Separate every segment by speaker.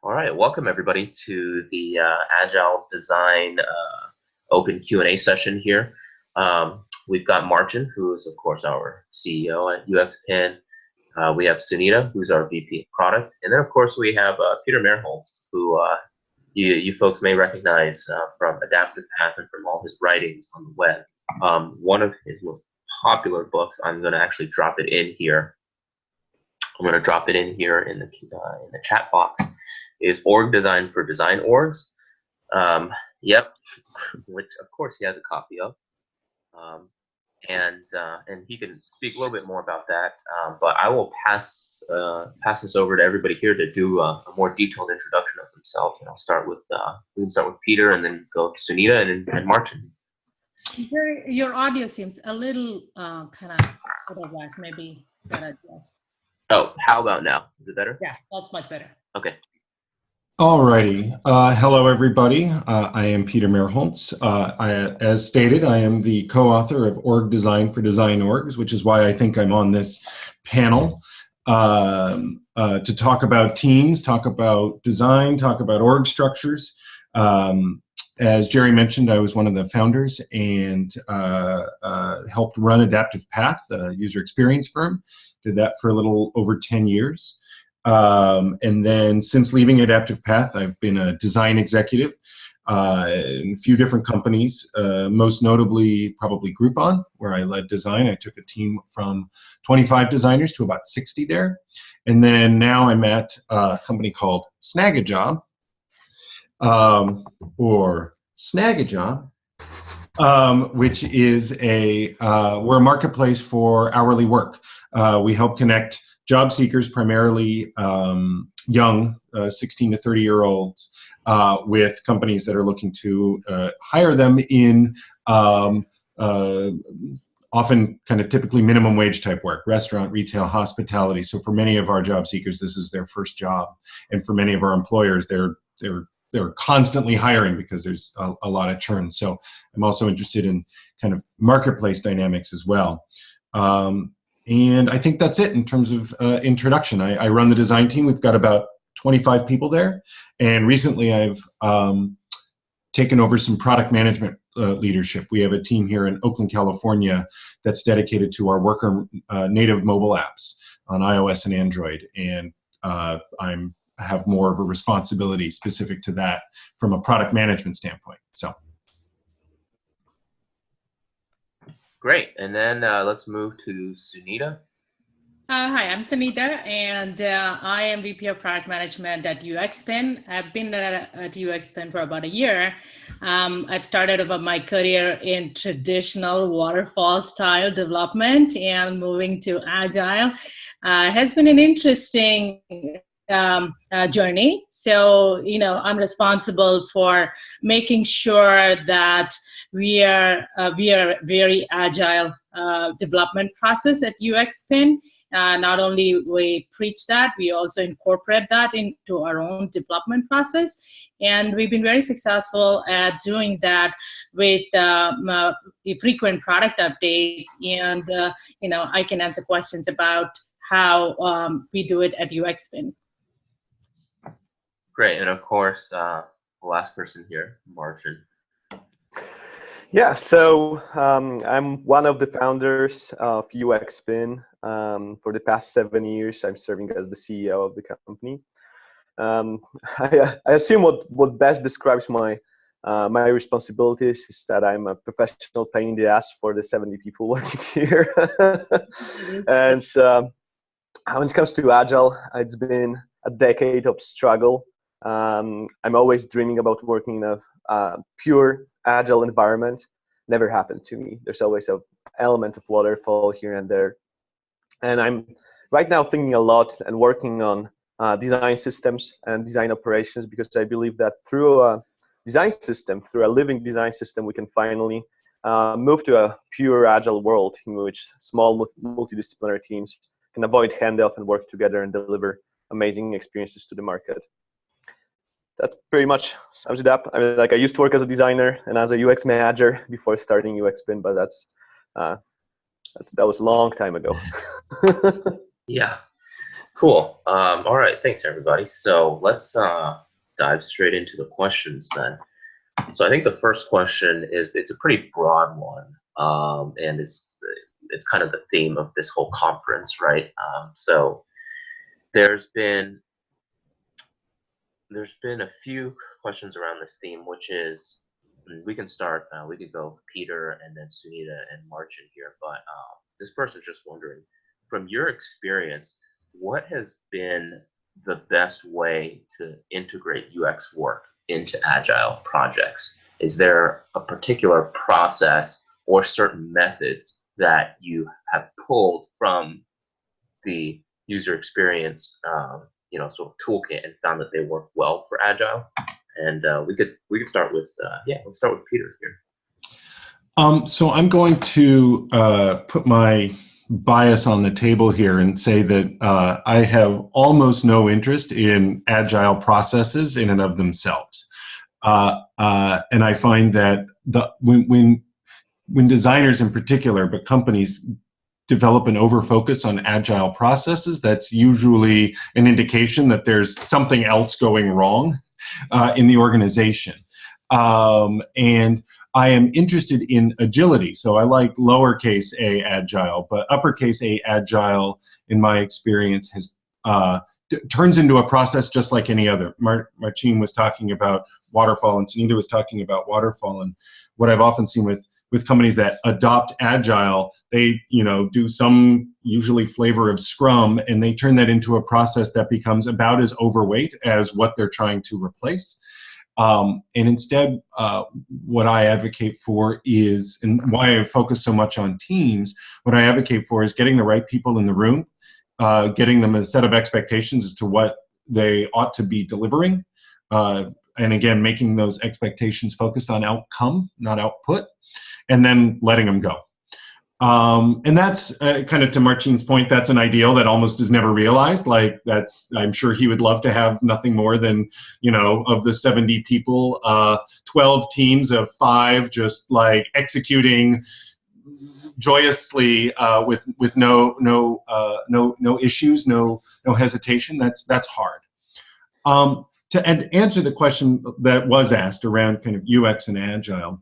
Speaker 1: All right, welcome everybody to the Agile Design Open Q&A session here. We've got Martin, who is of course our CEO at UXPin. We have Sunita, who's our VP of Product, and then of course we have Peter Merholtz, who you folks may recognize from Adaptive Path and from all his writings on the web. One of his most popular books, I'm going to actually drop it in here. I'm going to drop it in here in the chat box. Is Org Design for Design Orgs. Yep, which of course he has a copy of. And he can speak a little bit more about that. But I will pass this over to everybody here to do a more detailed introduction of themselves. And I'll start with we can start with Peter and then go to Sunita and Martin.
Speaker 2: Your audio seems a little kind of out of whack. Maybe gotta adjust.
Speaker 1: Oh, how about now? Is it better?
Speaker 2: Yeah, that's much better.
Speaker 1: Okay.
Speaker 3: Alrighty. Hello, everybody. I am Peter Merholtz. As stated, I am the co-author of Org Design for Design Orgs, which is why I think I'm on this panel to talk about teams, talk about design, talk about org structures. As Jerry mentioned, I was one of the founders and helped run Adaptive Path, a user experience firm. Did that for a little over 10 years. And then since leaving Adaptive Path, I've been a design executive in a few different companies, most notably probably Groupon, where I led design. I took a team from 25 designers to about 60 there. And then now I'm at a company called Snagajob, or Snagajob, which is we're a marketplace for hourly work. We help connect job seekers, primarily young 16 to 30-year-olds, with companies that are looking to hire them in often kind of typically minimum wage type work, restaurant, retail, hospitality. So for many of our job seekers, this is their first job. And for many of our employers, they're constantly hiring because there's a lot of churn. So I'm also interested in kind of marketplace dynamics as well. And I think that's it in terms of introduction. I run the design team. We've got about 25 people there. And recently I've taken over some product management leadership. We have a team here in Oakland, California that's dedicated to our worker native mobile apps on iOS and Android. And I have more of a responsibility specific to that from a product management standpoint. So.
Speaker 1: Great, and then let's move to Sunita.
Speaker 2: Hi, I'm Sunita, and I am VP of Product Management at UXPin. I've been at UXPin for about a year. I've started my career in traditional waterfall style development and moving to Agile. Has been an interesting journey. So, I'm responsible for making sure that we are very agile development process at UXPin. Not only we preach that, we also incorporate that into our own development process. And we've been very successful at doing that with frequent product updates. And, I can answer questions about how we do it at UXPin.
Speaker 1: Great, and of course, the last person here, Martin.
Speaker 4: Yeah, so I'm one of the founders of UXPin. For the past 7 years, I'm serving as the CEO of the company. I assume what best describes my responsibilities is that I'm a professional pain in the ass for the 70 people working here. And when it comes to Agile, it's been a decade of struggle. I'm always dreaming about working in a pure Agile environment. Never happened to me. There's always an element of waterfall here and there. And I'm right now thinking a lot and working on design systems and design operations, because I believe that through a design system, through a living design system, we can finally move to a pure Agile world in which small multidisciplinary teams can avoid handoff and work together and deliver amazing experiences to the market. That pretty much sums it up. I mean, I used to work as a designer and as a UX manager before starting UXPin, but that was a long time ago.
Speaker 1: Yeah, Cool. All right, thanks everybody. So let's dive straight into the questions then. So I think the first question is, it's a pretty broad one, and it's kind of the theme of this whole conference, right? So there's been a few questions around this theme, which is, we can start. We could go Peter and then Sunita and Marcin here, but this person's just wondering, from your experience, what has been the best way to integrate UX work into Agile projects? Is there a particular process or certain methods that you have pulled from the user experience, sort of toolkit, and found that they work well for Agile? And we could start with let's start with Peter here.
Speaker 3: So I'm going to put my bias on the table here and say that I have almost no interest in Agile processes in and of themselves. And I find that when designers in particular, but companies, develop an overfocus on Agile processes, that's usually an indication that there's something else going wrong in the organization. And I am interested in agility. So I like lowercase a Agile, but uppercase A Agile, in my experience, has turns into a process just like any other. Marcin was talking about waterfall, and Sunita was talking about waterfall. And what I've often seen with companies that adopt Agile, they do some usually flavor of Scrum, and they turn that into a process that becomes about as overweight as what they're trying to replace. And instead, what I advocate for is, and why I focus so much on teams, what I advocate for is getting the right people in the room, getting them a set of expectations as to what they ought to be delivering, and again, making those expectations focused on outcome, not output, and then letting them go. And that's kind of to Marcin's point, that's an ideal that almost is never realized. Like, I'm sure he would love to have nothing more than, of the 70 people, 12 teams of 5 just like executing joyously with no issues, no hesitation. That's hard. To answer the question that was asked around kind of UX and Agile,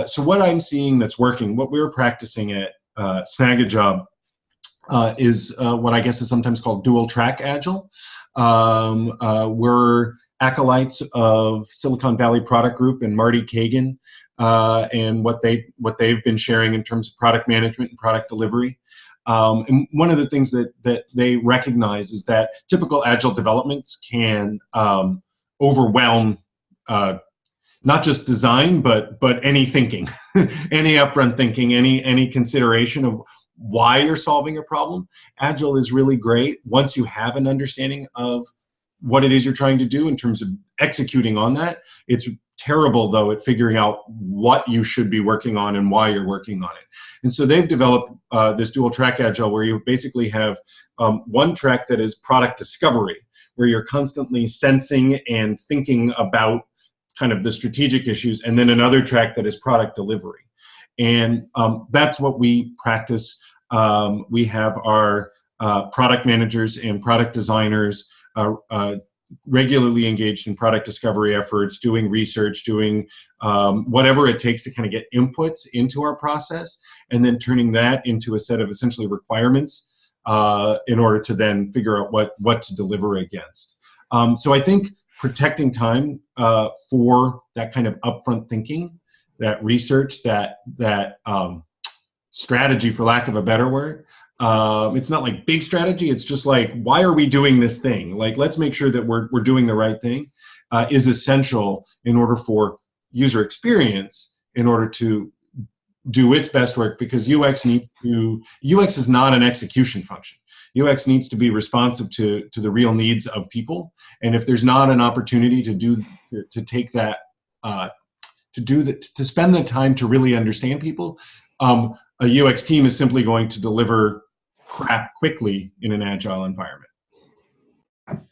Speaker 3: so what I'm seeing that's working, what we're practicing at Snagajob is what I guess is sometimes called dual track Agile. We're acolytes of Silicon Valley Product Group and Marty Kagan, and what they've been sharing in terms of product management and product delivery. And one of the things that they recognize is that typical Agile developments can overwhelm not just design, but any thinking, any upfront thinking, any consideration of why you're solving a problem. Agile is really great once you have an understanding of what it is you're trying to do in terms of executing on that. It's terrible, though, at figuring out what you should be working on and why you're working on it. And so they've developed this dual track Agile, where you basically have one track that is product discovery, where you're constantly sensing and thinking about kind of the strategic issues, and then another track that is product delivery. And that's what we practice. We have our product managers and product designers regularly engaged in product discovery efforts, doing research, doing whatever it takes to kind of get inputs into our process, and then turning that into a set of essentially requirements in order to then figure out what to deliver against. So I think protecting time for that kind of upfront thinking, that research, that strategy, for lack of a better word. It's not like big strategy. It's just like, why are we doing this thing? Like, let's make sure that we're doing the right thing, is essential in order for user experience, in order to do its best work, because UX is not an execution function. UX needs to be responsive to the real needs of people, and if there's not an opportunity to take that to spend the time to really understand people, a UX team is simply going to deliver crap quickly in an Agile environment.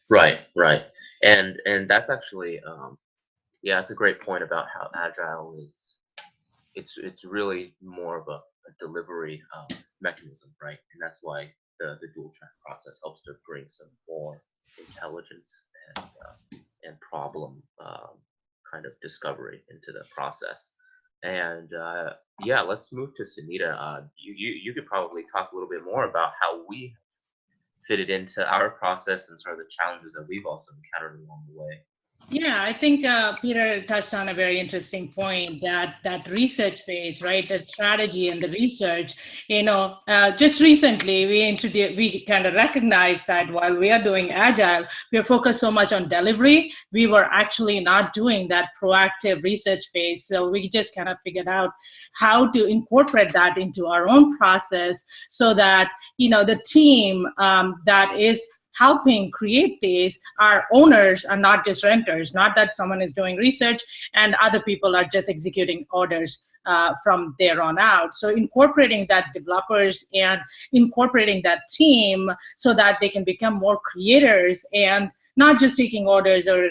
Speaker 1: Right. And that's actually it's a great point about how Agile is. It's really more of a delivery mechanism, right? And that's why the dual track process helps to bring some more intelligence and problem kind of discovery into the process. And yeah, let's move to Sunita. You could probably talk a little bit more about how we fit it into our process and sort of the challenges that we've also encountered along the way.
Speaker 2: Yeah, I think Peter touched on a very interesting point, that research phase, right? The strategy and the research. Just recently we kind of recognized that while we are doing Agile, we are focused so much on delivery. We were actually not doing that proactive research phase. So we just kind of figured out how to incorporate that into our own process, so that the team that is helping create these, our owners are not just renters, not that someone is doing research and other people are just executing orders from there on out. So incorporating that developers and incorporating that team so that they can become more creators and not just taking orders or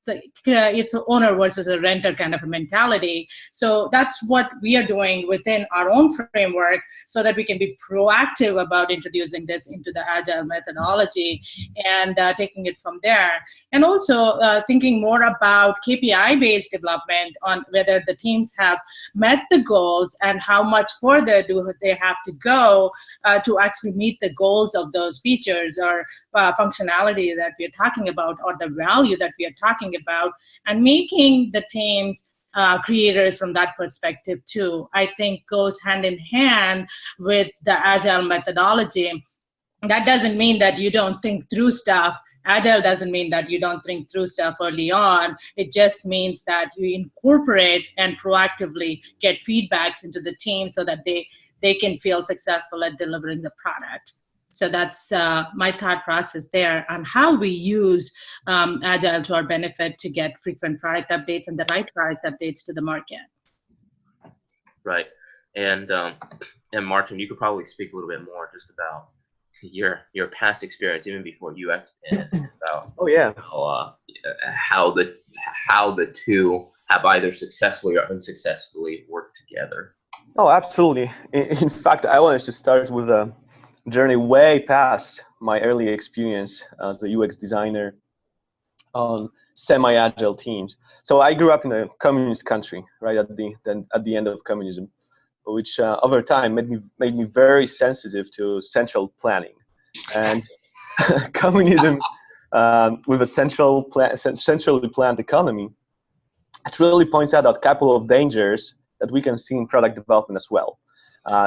Speaker 2: it's an owner versus a renter kind of a mentality. So that's what we are doing within our own framework, so that we can be proactive about introducing this into the Agile methodology and taking it from there. And also thinking more about KPI-based development on whether the teams have met the goals and how much further do they have to go to actually meet the goals of those features or functionality that we are talking about, or the value that we are talking about, and making the teams creators from that perspective too, I think goes hand in hand with the Agile methodology. That doesn't mean that you don't think through stuff. Agile doesn't mean that you don't think through stuff early on. It just means that you incorporate and proactively get feedbacks into the team so that they can feel successful at delivering the product. So that's my thought process there on how we use Agile to our benefit to get frequent product updates and the right product updates to the market.
Speaker 1: Right. And Martin, you could probably speak a little bit more just about your past experience, even before UXPin, about how the two have either successfully or unsuccessfully worked together.
Speaker 4: Oh, absolutely. In fact, I wanted to start with a journey way past my early experience as a UX designer on semi-agile teams. So I grew up in a communist country, right at the end of communism, which over time made me very sensitive to central planning. And communism with a centrally planned economy, it really points out a couple of dangers that we can see in product development as well.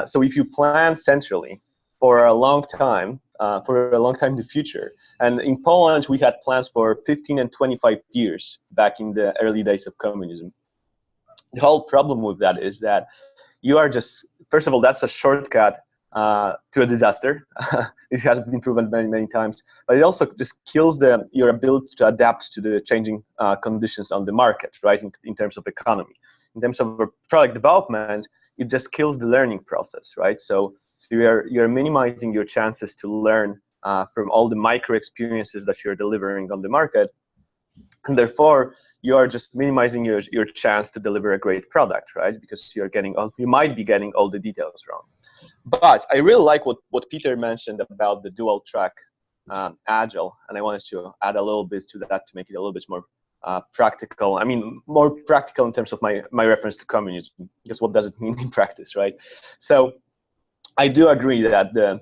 Speaker 4: So if you plan centrally for a long time in the future. And in Poland, we had plans for 15 and 25 years back in the early days of communism. The whole problem with that is that you are just, first of all, that's a shortcut to a disaster. It has been proven many, many times, but it also just kills your ability to adapt to the changing conditions on the market, right, in terms of economy. In terms of product development, it just kills the learning process, right? So you're minimizing your chances to learn from all the micro experiences that you're delivering on the market, and therefore you are just minimizing your chance to deliver a great product, right? Because you might be getting all the details wrong. But I really like what Peter mentioned about the dual track Agile, and I wanted to add a little bit to that to make it a little bit more practical. I mean, more practical in terms of my reference to communism, because what does it mean in practice, right? So I do agree that the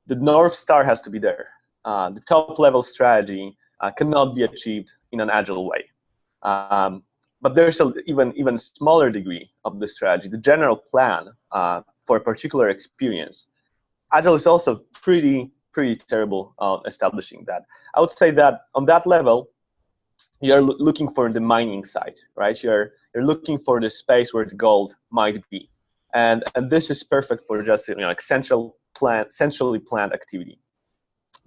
Speaker 4: North Star has to be there. The top level strategy cannot be achieved in an Agile way. But there's an even smaller degree of the strategy, the general plan for a particular experience. Agile is also pretty terrible establishing that. I would say that on that level, you're looking for the mining site, right? You're looking for the space where the gold might be. And this is perfect for just like centrally planned activity.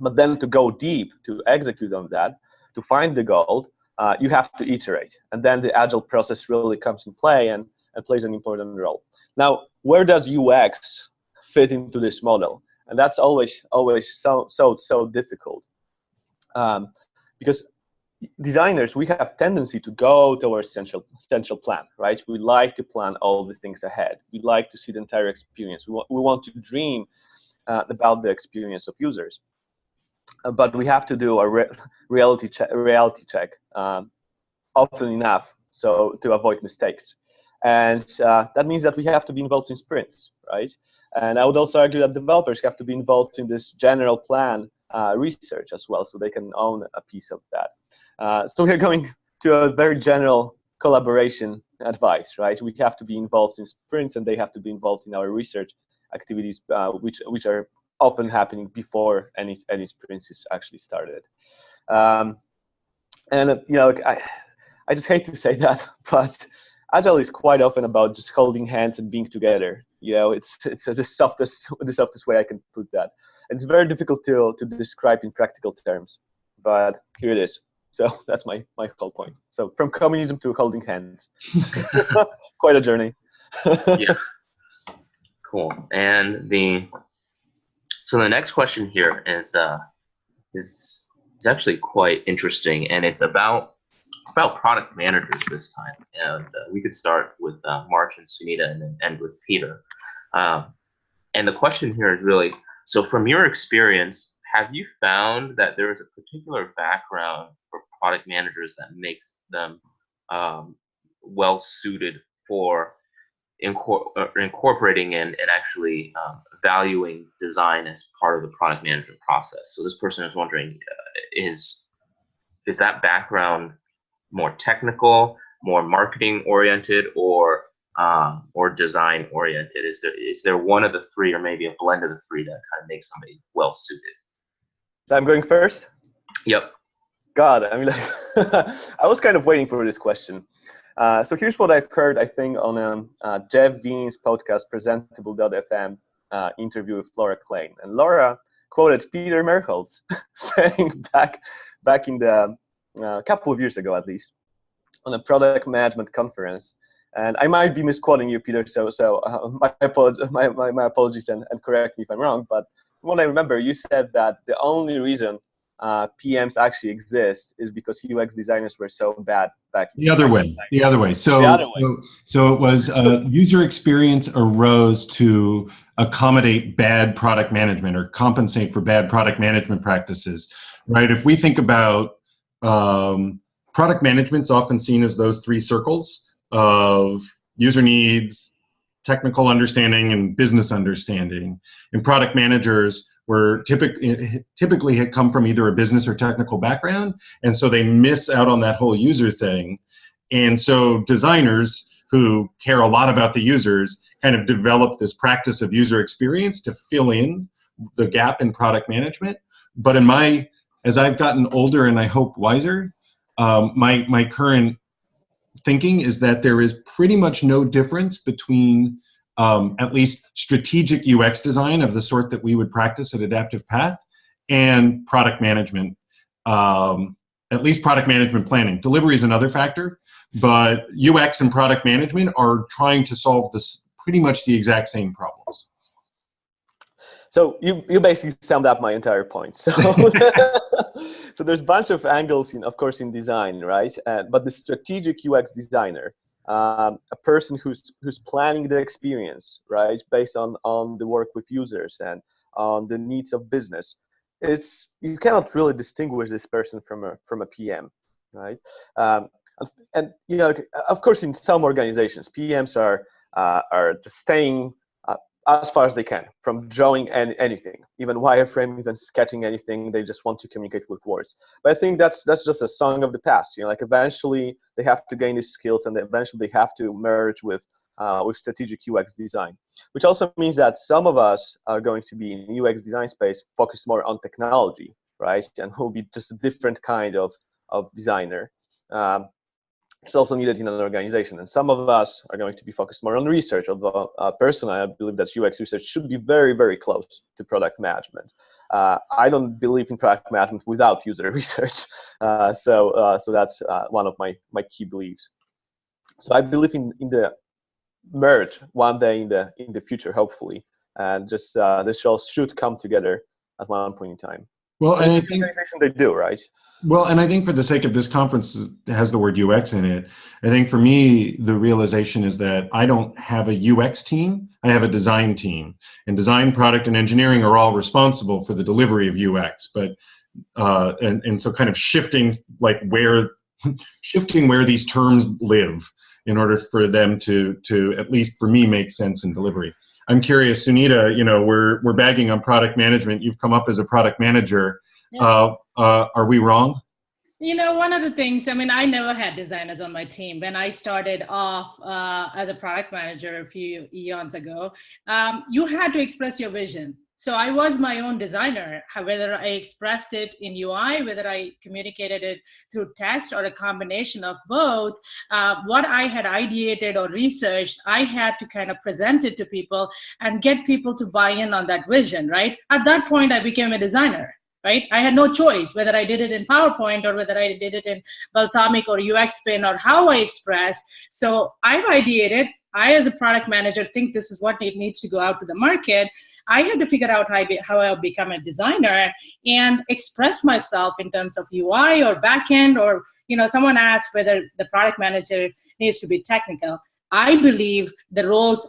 Speaker 4: But then to go deep, to execute on that, to find the gold, you have to iterate. And then the Agile process really comes in play and plays an important role. Now, where does UX fit into this model? And that's always so difficult. Because designers, we have tendency to go towards central plan, right? We like to plan all the things ahead. We like to see the entire experience. We want to dream about the experience of users. But we have to do a reality check often enough so to avoid mistakes. And that means that we have to be involved in sprints, right? And I would also argue that developers have to be involved in this general plan research as well, so they can own a piece of that. So we're going to a very general collaboration advice, right? We have to be involved in sprints, and they have to be involved in our research activities, which are often happening before any sprints is actually started. And you know, I just hate to say that, but Agile is quite often about just holding hands and being together. You know, it's the softest way I can put that. It's very difficult to describe in practical terms, but here it is. So that's my whole point. So from communism to holding hands, quite a journey.
Speaker 1: Yeah, cool. And so the next question here is actually quite interesting, and it's about product managers this time. And we could start with March and Sunita, and then end with Peter. And the question here is really, so from your experience, have you found that there is a particular background for product managers that makes them well suited for incorporating and actually valuing design as part of the product management process? So this person is wondering, is that background more technical, more marketing oriented, or design oriented? Is there one of the three, or maybe a blend of the three, that kind of makes somebody well suited?
Speaker 4: So I'm going first?
Speaker 1: Yep.
Speaker 4: God, I mean, I was kind of waiting for this question. So here's what I've heard, I think, on Jeff Veen's podcast, Presentable.fm interview with Laura Klein. And Laura quoted Peter Merholz saying back in the couple of years ago, at least, on a product management conference. And I might be misquoting you, Peter, so my apologies, and correct me if I'm wrong. But from what I remember, you said that the only reason PMs actually exist is because UX designers were so bad back in
Speaker 3: the other way. So it was user experience arose to accommodate bad product management or compensate for bad product management practices, right? If we think about product management's often seen as those three circles of user needs, technical understanding, and business understanding. And product managers were typically had come from either a business or technical background, and so they miss out on that whole user thing. And so designers who care a lot about the users kind of develop this practice of user experience to fill in the gap in product management. But as I've gotten older and I hope wiser, my current thinking is that there is pretty much no difference between at least strategic UX design of the sort that we would practice at Adaptive Path and product management, at least product management planning. Delivery is another factor, but UX and product management are trying to solve pretty much the exact same problems.
Speaker 4: So you basically summed up my entire point. So, so there's a bunch of angles, of course, in design, right? But the strategic UX designer, a person who's planning the experience, right, based on the work with users and on the needs of business, you cannot really distinguish this person from a PM, right? And of course, in some organizations, PMs are just staying as far as they can from drawing anything, even wireframe, even sketching anything. They just want to communicate with words. But I think that's just a song of the past. Like eventually they have to gain these skills, and eventually they have to merge with strategic UX design, which also means that some of us are going to be in UX design space focused more on technology, right? And who'll be just a different kind of designer. It's also needed in an organization. And some of us are going to be focused more on research, although personally, I believe that UX research should be very, very close to product management. I don't believe in product management without user research. So that's one of my key beliefs. So I believe in the merge one day in the future, hopefully. And just this all should come together at one point in time.
Speaker 3: Well, and I think
Speaker 4: organization they do, right?
Speaker 3: Well, and I think for the sake of this conference that has the word UX in it, I think for me, the realization is that I don't have a UX team, I have a design team. And design, product, and engineering are all responsible for the delivery of UX. But, and so kind of shifting where these terms live in order for them to at least for me, make sense in delivery. I'm curious, Sunita, we're bagging on product management. You've come up as a product manager.
Speaker 2: Yeah.
Speaker 3: Are we wrong?
Speaker 2: One of the things, I never had designers on my team. When I started off as a product manager a few eons ago, you had to express your vision. So I was my own designer, whether I expressed it in UI, whether I communicated it through text or a combination of both. What I had ideated or researched, I had to kind of present it to people and get people to buy in on that vision, right? At that point, I became a designer. Right? I had no choice whether I did it in PowerPoint or whether I did it in Balsamiq or UXPin or how I expressed. So I've ideated. I, as a product manager, think this is what it needs to go out to the market. I had to figure out how I'll become a designer and express myself in terms of UI or backend, or someone asked whether the product manager needs to be technical. I believe the roles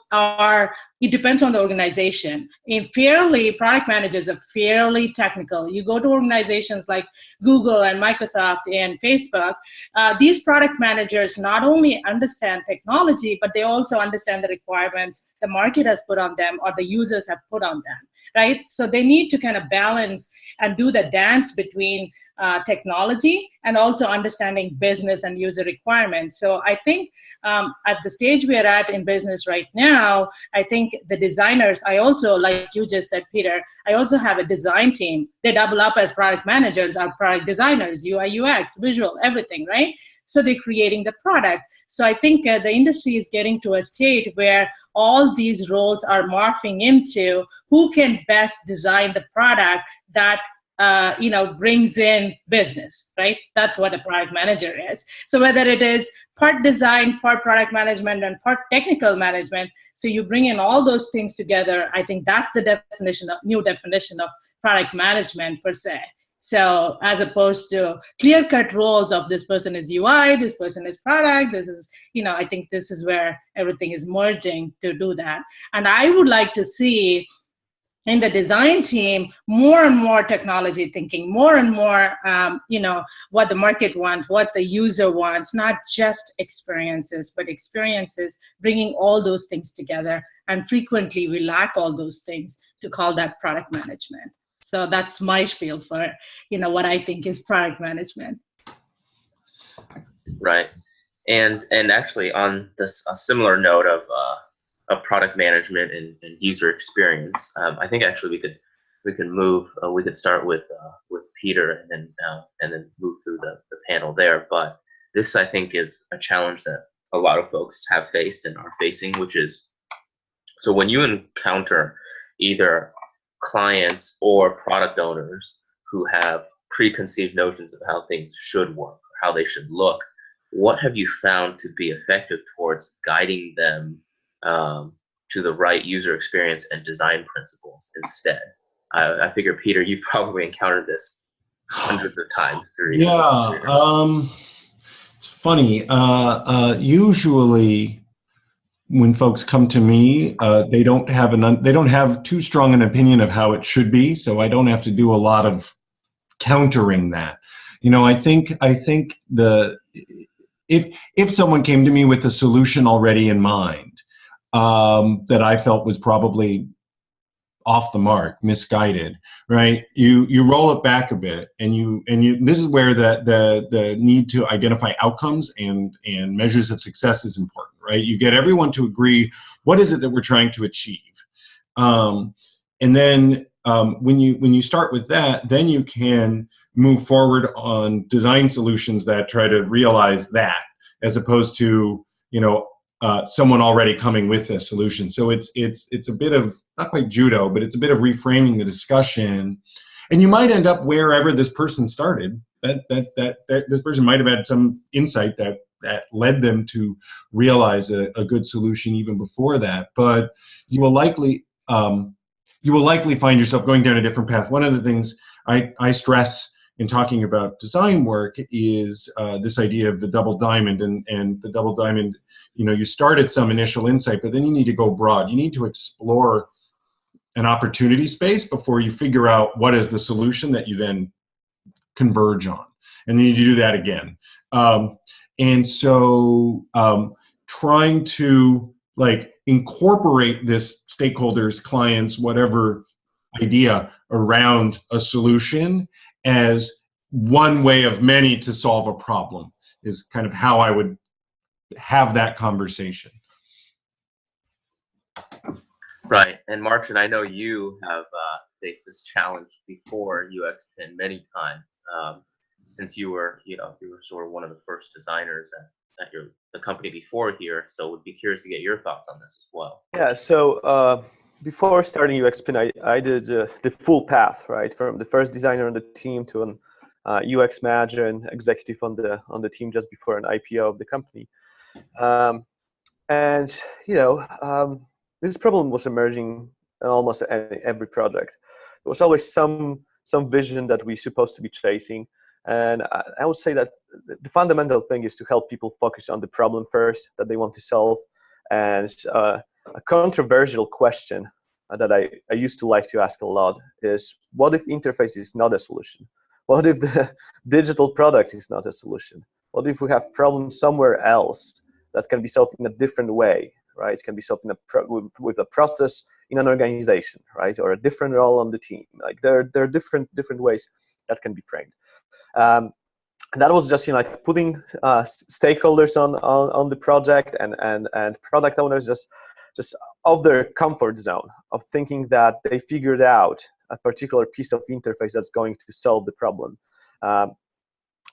Speaker 2: it depends on the organization. Product managers are fairly technical. You go to organizations like Google and Microsoft and Facebook, these product managers not only understand technology, but they also understand the requirements the market has put on them or the users have put on them, right? So they need to kind of balance and do the dance between technology and also understanding business and user requirements. So I think at the stage we are at in business right now, I think the designers, I also, like you just said, Peter, I also have a design team. They double up as product managers, are product designers, UI, UX, visual, everything, right? So they're creating the product. So I think the industry is getting to a state where all these roles are morphing into who can best design the product that brings in business, right? That's what a product manager is. So whether it is part design, part product management, and part technical management, so you bring in all those things together, I think that's the new definition of product management per se. So as opposed to clear-cut roles of this person is UI, this person is product, this is, I think this is where everything is merging to do that. And I would like to see in the design team, more and more technology thinking, more and more, what the market wants, what the user wants, not just experiences, but experiences, bringing all those things together. And frequently we lack all those things to call that product management. So that's my spiel for, what I think is product management.
Speaker 1: Right. And actually on this, a similar note of product management and user experience, I think actually we could start with Peter and then move through the panel there. But this, I think, is a challenge that a lot of folks have faced and are facing, which is, so when you encounter either clients or product owners who have preconceived notions of how things should work, or how they should look, what have you found to be effective towards guiding them to the right user experience and design principles instead? I figure, Peter, you probably encountered this hundreds of times through your career.
Speaker 3: It's funny. Usually, when folks come to me, they don't have too strong an opinion of how it should be, so I don't have to do a lot of countering that. I think if someone came to me with a solution already in mind, that I felt was probably off the mark, misguided, right? You roll it back a bit, and this is where the need to identify outcomes and measures of success is important, right? You get everyone to agree, what is it that we're trying to achieve? And then when you start with that, then you can move forward on design solutions that try to realize that, as opposed to someone already coming with a solution. So it's a bit of, not quite judo, but it's a bit of reframing the discussion, and you might end up wherever this person started. That this person might have had some insight that led them to realize a good solution even before that. But you will likely find yourself going down a different path. One of the things I stress in talking about design work is this idea of the double diamond, and the double diamond, you start at some initial insight, but then you need to go broad. You need to explore an opportunity space before you figure out what is the solution that you then converge on. And then you do that again. And so trying to incorporate this stakeholders, clients, whatever idea around a solution as one way of many to solve a problem is kind of how I would have that conversation.
Speaker 1: Right, and Martin, I know you have faced this challenge before UXPin many times, since you were sort of one of the first designers at the company before here. So would be curious to get your thoughts on this as well.
Speaker 4: Yeah, so before starting UXPin, I did the full path, right, from the first designer on the team to an UX manager and executive on the team just before an IPO of the company. And this problem was emerging in almost every project. There was always some vision that we're supposed to be chasing. And I would say that the fundamental thing is to help people focus on the problem first that they want to solve. And a controversial question that I used to like to ask a lot is, what if interface is not a solution? What if the digital product is not a solution? What if we have problems somewhere else that can be solved in a different way, right? It can be solved with a process in an organization, right? Or a different role on the team. Like there are different ways that can be framed. And that was just putting stakeholders on the project and product owners just of their comfort zone of thinking that they figured out a particular piece of interface that's going to solve the problem.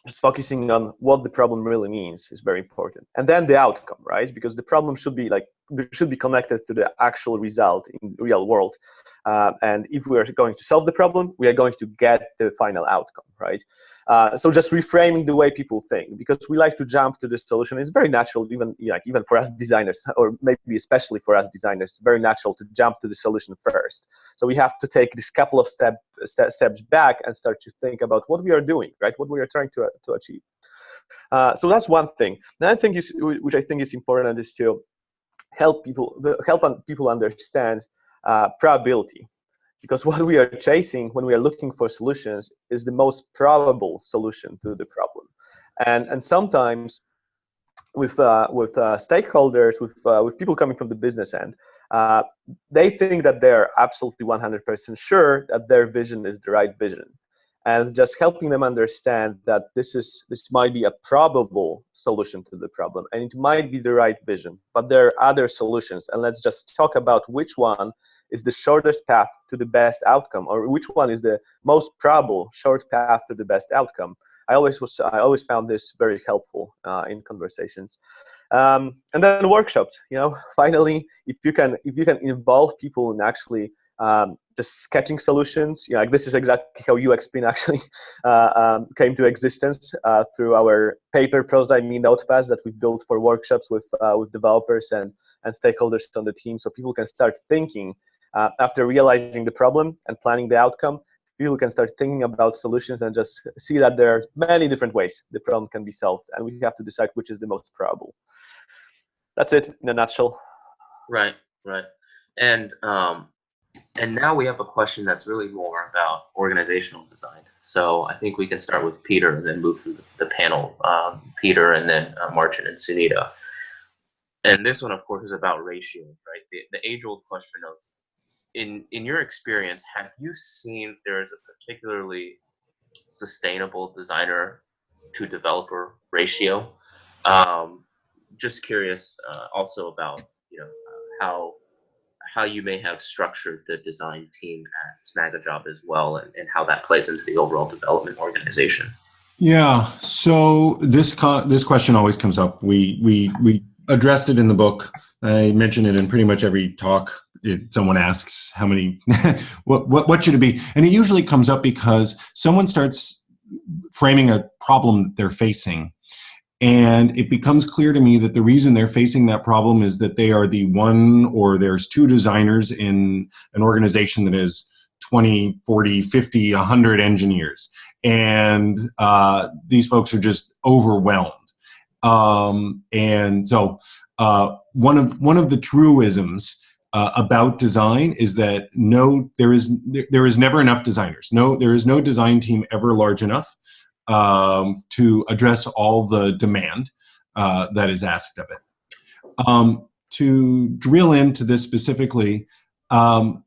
Speaker 4: Just focusing on what the problem really means is very important, and then the outcome, right? Because the problem should be connected to the actual result in the real world. And if we are going to solve the problem, we are going to get the final outcome, right? So just reframing the way people think, because we like to jump to the solution. It's very natural, even for us designers, or maybe especially for us designers, it's very natural to jump to the solution first. So we have to take this couple of steps back and start to think about what we are doing, right? What we are trying to achieve. So that's one thing. Another thing which I think is important is to help people understand probability. Because what we are chasing when we are looking for solutions is the most probable solution to the problem, and sometimes with stakeholders, with people coming from the business end, they think that they're absolutely 100% sure that their vision is the right vision, and just helping them understand that this might be a probable solution to the problem, and it might be the right vision, but there are other solutions, and let's just talk about which one is the shortest path to the best outcome, or which one is the most probable short path to the best outcome. I always found this very helpful in conversations. And then workshops. Finally, if you can involve people in actually just sketching solutions, this is exactly how UXPin actually came to existence through our paper prototype notepads that we built for workshops with developers and stakeholders on the team, so people can start thinking. After realizing the problem and planning the outcome, people can start thinking about solutions and just see that there are many different ways the problem can be solved, and we have to decide which is the most probable. That's it in a nutshell.
Speaker 1: Right. And now we have a question that's really more about organizational design. So I think we can start with Peter and then move through the panel. Peter and then Martin and Sunita. And this one, of course, is about ratio, right? The age-old question of, in your experience, have you seen there's a particularly sustainable designer to developer ratio? Just curious also about how you may have structured the design team at Snagajob as well, and how that plays into the overall development organization.
Speaker 3: Yeah, so this question always comes up. We addressed it in the book. I mention it in pretty much every talk. Someone asks how many, what should it be? And it usually comes up because someone starts framing a problem that they're facing. And it becomes clear to me that the reason they're facing that problem is that they are the one, or there's two designers in an organization that is 20, 40, 50, 100 engineers. And these folks are just overwhelmed. And so one of the truisms about design is that there is never enough designers. There is no design team ever large enough to address all the demand that is asked of it. To drill into this specifically, there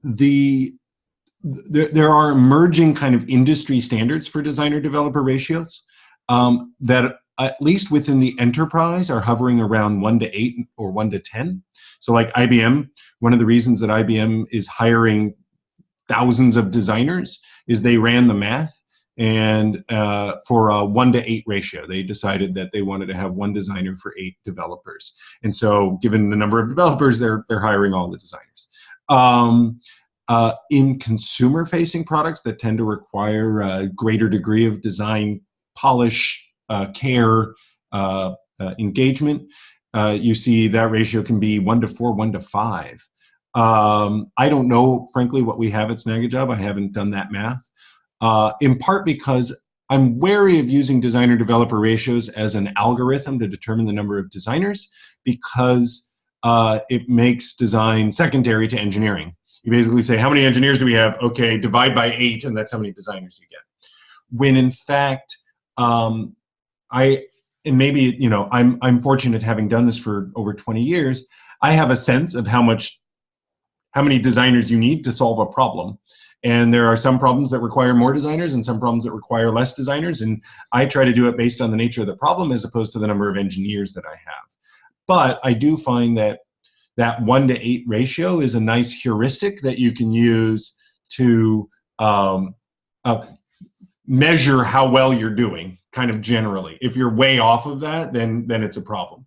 Speaker 3: are emerging kind of industry standards for designer-developer ratios that, at least within the enterprise, are hovering around 1:8 or 1:10. So like IBM, one of the reasons that IBM is hiring thousands of designers is they ran the math, and for a 1:8 ratio, they decided that they wanted to have one designer for 8 developers. And so given the number of developers, they're hiring all the designers. In consumer-facing products that tend to require a greater degree of design polish, care, engagement, you see that ratio can be 1:4, 1:5. I don't know, frankly, what we have at Snagajob. I haven't done that math, in part because I'm wary of using designer-developer ratios as an algorithm to determine the number of designers, because it makes design secondary to engineering. You basically say, how many engineers do we have? Okay, divide by 8, and that's how many designers you get. When in fact, and maybe, you know, I'm fortunate, having done this for over 20 years, I have a sense of how many designers you need to solve a problem. And there are some problems that require more designers and some problems that require less designers. And I try to do it based on the nature of the problem as opposed to the number of engineers that I have. But I do find that 1:8 ratio is a nice heuristic that you can use to measure how well you're doing, kind of generally. If you're way off of that, then it's a problem.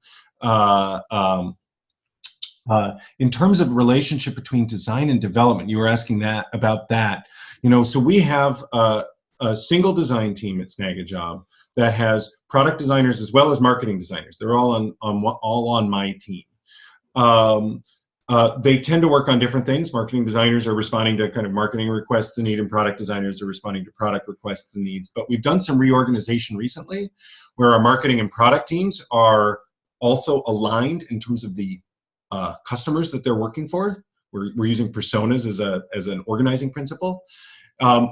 Speaker 3: In terms of relationship between design and development, you were asking about that. You know, so we have a single design team at Snagajob that has product designers as well as marketing designers. They're all on my team. They tend to work on different things. Marketing designers are responding to kind of marketing requests and needs, and product designers are responding to product requests and needs. But we've done some reorganization recently where our marketing and product teams are also aligned in terms of the customers that they're working for. We're using personas as an organizing principle,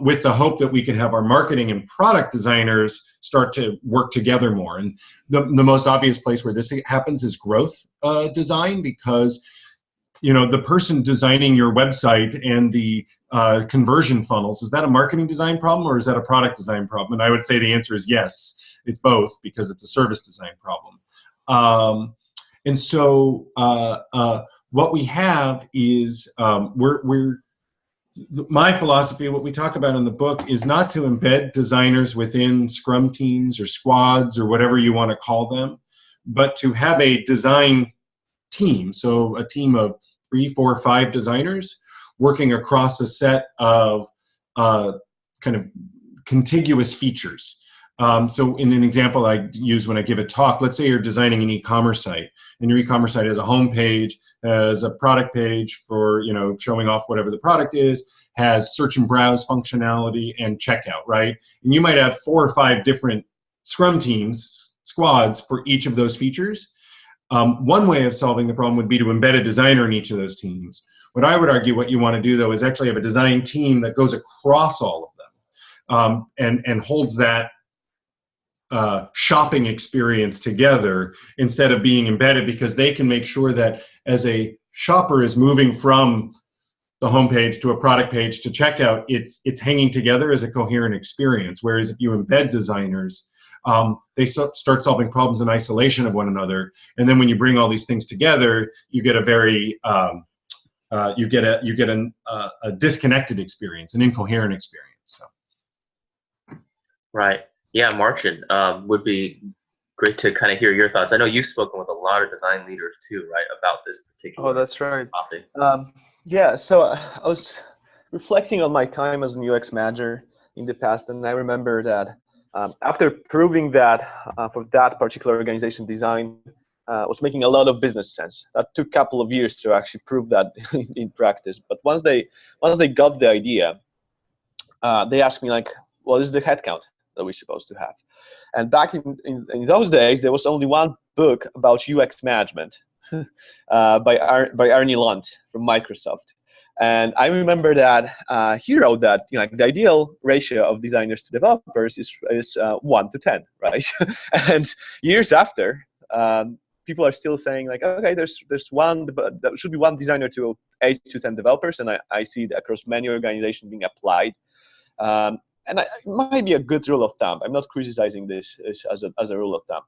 Speaker 3: with the hope that we can have our marketing and product designers start to work together more. And the most obvious place where this happens is growth design, because you know, the person designing your website and the conversion funnels, is that a marketing design problem or is that a product design problem? And I would say the answer is yes, it's both, because it's a service design problem. And so what we have is my philosophy, what we talk about in the book, is not to embed designers within scrum teams or squads or whatever you want to call them, but to have a design team, so a team of 3, 4, 5 designers working across a set of kind of contiguous features. So in an example I use when I give a talk, let's say you're designing an e-commerce site, and your e-commerce site has a home page, has a product page for, you know, showing off whatever the product is, has search and browse functionality, and checkout, right? And you might have 4 or 5 different scrum teams, squads, for each of those features. One way of solving the problem would be to embed a designer in each of those teams. What I would argue what you want to do, though, is actually have a design team that goes across all of them, and holds that shopping experience together instead of being embedded, because they can make sure that as a shopper is moving from the home page to a product page to checkout, it's hanging together as a coherent experience. Whereas if you embed designers, they start solving problems in isolation of one another, and then when you bring all these things together, you get a very you get a disconnected experience, an incoherent experience. So.
Speaker 1: Right. Yeah, Martin, would be great to kind of hear your thoughts. I know you've spoken with a lot of design leaders too, right, about this particular
Speaker 4: that's right.
Speaker 1: topic.
Speaker 4: Yeah, so I was reflecting on my time as an UX manager in the past, and I remember that after proving that for that particular organization, design was making a lot of business sense. That took a couple of years to actually prove that in practice. But once they got the idea, they asked me like, what is the headcount that we're supposed to have? And back in those days, there was only one book about UX management by Arnie Lunt from Microsoft. And I remember that he wrote that like the ideal ratio of designers to developers is 1 to 10, right? And years after, people are still saying like, okay, there's there should be 1 designer to 8 to 10 developers, and I see it across many organizations being applied. And it might be a good rule of thumb. I'm not criticizing this as a rule of thumb.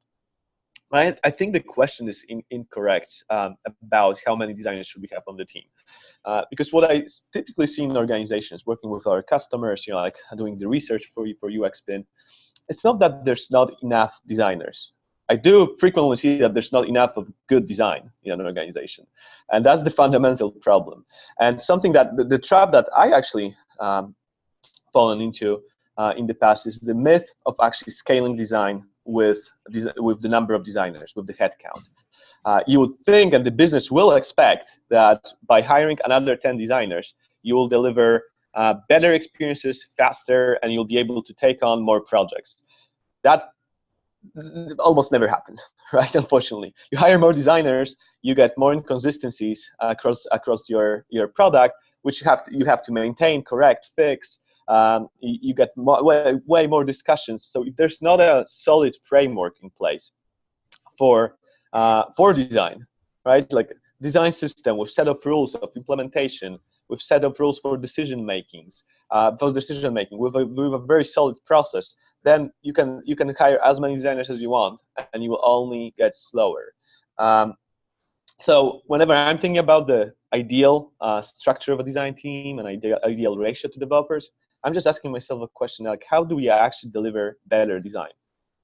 Speaker 4: I think the question is incorrect about how many designers should we have on the team. Because what I typically see in organizations, working with our customers, like doing the research for UXPin, it's not that there's not enough designers. I do frequently see that there's not enough of good design in an organization. And that's the fundamental problem. And something that the trap that I actually fallen into in the past is the myth of actually scaling design with the number of designers, with the headcount. You would think, and the business will expect, that by hiring another 10 designers, you will deliver better experiences faster, and you'll be able to take on more projects. That almost never happened, right? Unfortunately, you hire more designers, you get more inconsistencies across your product, which you have to maintain, correct, fix. You get way more discussions. So if there's not a solid framework in place for design, right? Like design system with set of rules of implementation, with set of rules for decision makings, with a very solid process, then you can hire as many designers as you want, and you will only get slower. So whenever I'm thinking about the ideal structure of a design team and ideal ratio to developers, I'm just asking myself a question like, how do we actually deliver better design?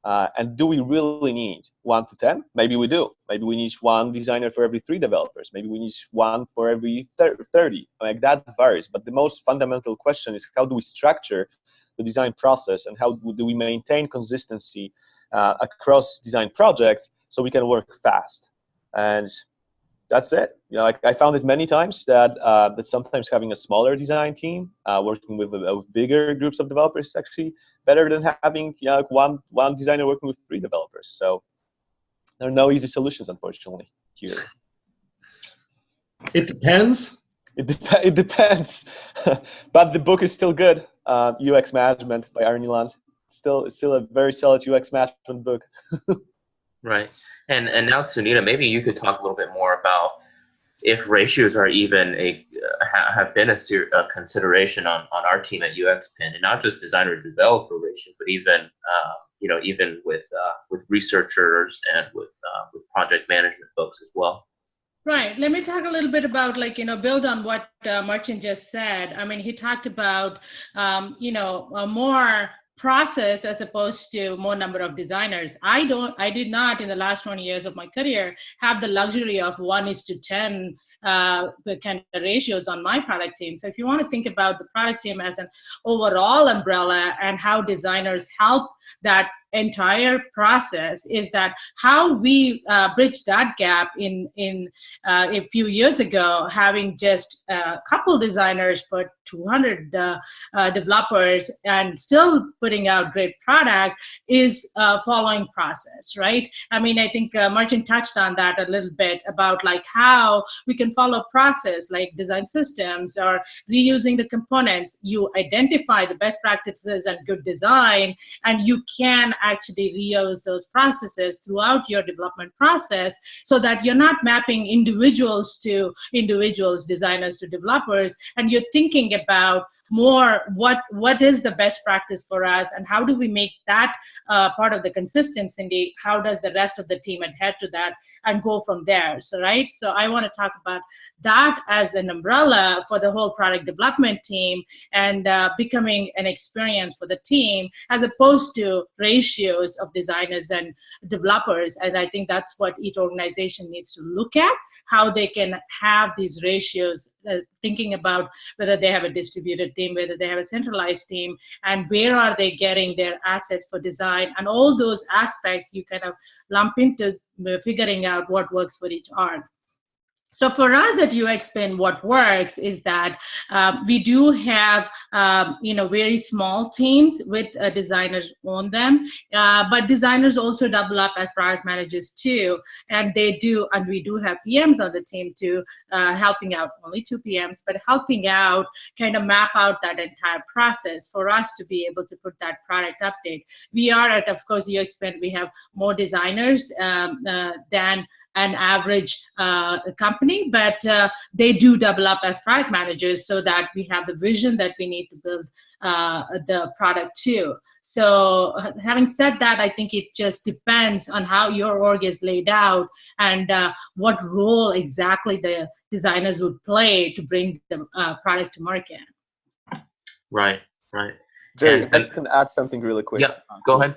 Speaker 4: And do we really need 1 to 10? Maybe we do. Maybe we need 1 designer for every 3 developers. Maybe we need 1 for every 30. Like that varies. But the most fundamental question is, how do we structure the design process, and how do we maintain consistency across design projects so we can work fast? And that's it. Like I found it many times that sometimes having a smaller design team working with bigger groups of developers is actually better than having one designer working with 3 developers. So there are no easy solutions, unfortunately, here.
Speaker 3: It depends.
Speaker 4: It depends. But the book is still good. UX Management by Arnie Lunt. It's still a very solid UX management book.
Speaker 1: Right. And now, Sunita, maybe you could talk a little bit more about if ratios are even have been a consideration on our team at UXPin, and not just designer to developer ratio, but even even with researchers and with project management folks as well.
Speaker 2: Right. Let me talk a little bit about, build on what Marcin just said. I mean, he talked about, more process as opposed to more number of designers. I did not, in the last 20 years of my career, have the luxury of 1:10 kind of ratios on my product team. So if you want to think about the product team as an overall umbrella and how designers help that entire process, is that how we bridge that gap in a few years ago, having just a couple designers for 200 developers and still putting out great product, is following process, right? I mean, I think Marcin touched on that a little bit about like how we can follow process, like design systems or reusing the components. You identify the best practices and good design, and you can actually reuse those processes throughout your development process, so that you're not mapping individuals to individuals, designers to developers, and you're thinking about more what is the best practice for us, and how do we make that part of the consistency? How does the rest of the team adhere to that and go from there? So I want to talk about that as an umbrella for the whole product development team, and becoming an experience for the team, as opposed to ratios of designers and developers. And I think that's what each organization needs to look at, how they can have these ratios, thinking about whether they have a distributed team, whether they have a centralized team, and where are they getting their assets for design, and all those aspects you kind of lump into figuring out what works for each org. So for us at UXPin, what works is that we do have very small teams with designers on them, but designers also double up as product managers too, and we do have PMs on the team too, helping out, only 2 PMs, but helping out, kind of map out that entire process for us to be able to put that product update. We are at, of course, UXPin, we have more designers than an average company, but they do double up as product managers so that we have the vision that we need to build the product too. So having said that, I think it just depends on how your org is laid out and what role exactly the designers would play to bring the product to market.
Speaker 1: Right, right.
Speaker 4: Jerry, if I can add something really quick.
Speaker 1: Yeah, go ahead.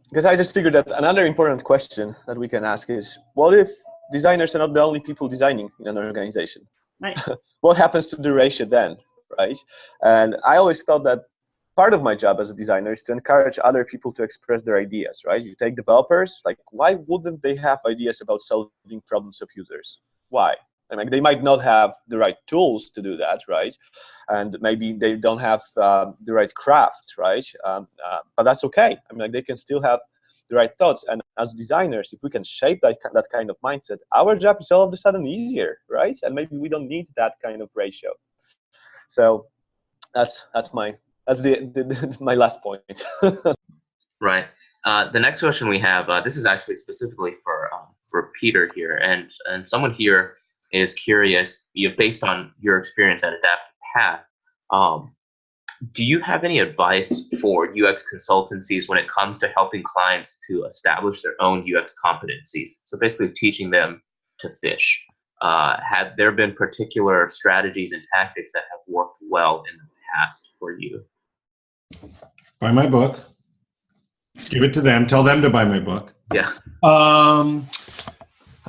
Speaker 4: Because I just figured that another important question that we can ask is, what if designers are not the only people designing in an organization?
Speaker 2: Right.
Speaker 4: What happens to the ratio then, right? And I always thought that part of my job as a designer is to encourage other people to express their ideas, right? You take developers, like, why wouldn't they have ideas about solving problems of users? Why? I mean, they might not have the right tools to do that, right? And maybe they don't have the right craft, right? But that's okay. I mean, like, they can still have the right thoughts. And as designers, if we can shape that kind of mindset, our job is all of a sudden easier, right? And maybe we don't need that kind of ratio. So that's my last point.
Speaker 1: Right. The next question we have, this is actually specifically for Peter here, and someone here is curious, based on your experience at Adaptive Path, do you have any advice for UX consultancies when it comes to helping clients to establish their own UX competencies? So basically teaching them to fish. Have there been particular strategies and tactics that have worked well in the past for you?
Speaker 3: Buy my book. Give it to them. Tell them to buy my book.
Speaker 1: Yeah.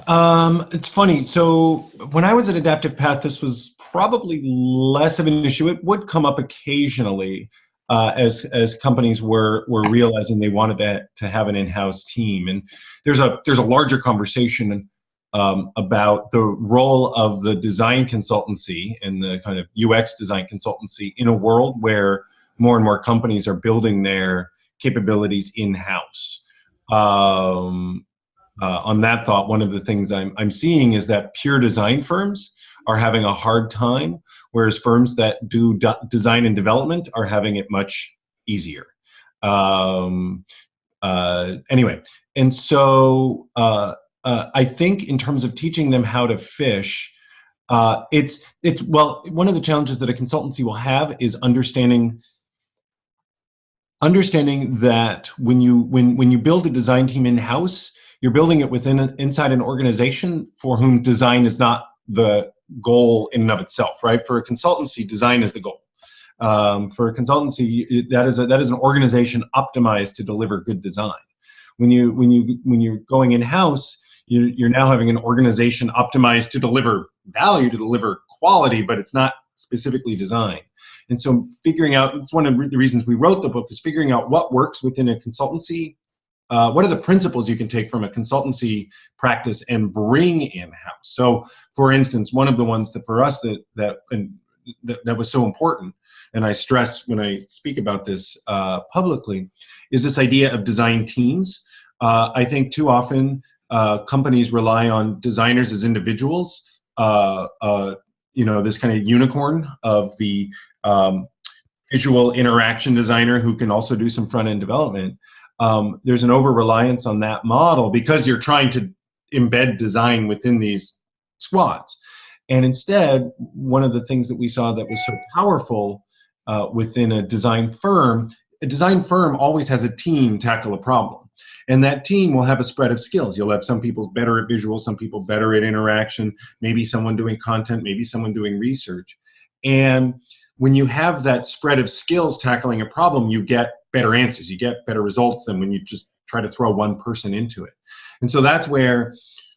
Speaker 3: It's funny. So when I was at Adaptive Path, this was probably less of an issue. It would come up occasionally as companies were realizing they wanted to have an in-house team. And there's a larger conversation about the role of the design consultancy and the kind of UX design consultancy in a world where more and more companies are building their capabilities in-house. On that thought, one of the things I'm seeing is that pure design firms are having a hard time, whereas firms that do design and development are having it much easier. Anyway, and so I think in terms of teaching them how to fish, well, one of the challenges that a consultancy will have is understanding that when you build a design team in-house, you're building it inside an organization for whom design is not the goal in and of itself, right? For a consultancy, design is the goal. For a consultancy, that is an organization optimized to deliver good design. When you're going in-house, you're now having an organization optimized to deliver value, to deliver quality, but it's not specifically designed. And so figuring out, it's one of the reasons we wrote the book, is figuring out what works within a consultancy. What are the principles you can take from a consultancy practice and bring in-house? So, for instance, one of the ones that for us that was so important, and I stress when I speak about this publicly, is this idea of design teams. I think too often companies rely on designers as individuals. This kind of unicorn of the visual interaction designer who can also do some front-end development. There's an over-reliance on that model because you're trying to embed design within these squads. And instead, one of the things that we saw that was so powerful within a design firm always has a team tackle a problem. And that team will have a spread of skills. You'll have some people better at visual, some people better at interaction, maybe someone doing content, maybe someone doing research. And when you have that spread of skills tackling a problem, you get better answers, you get better results than when you just try to throw one person into it. And so that's where,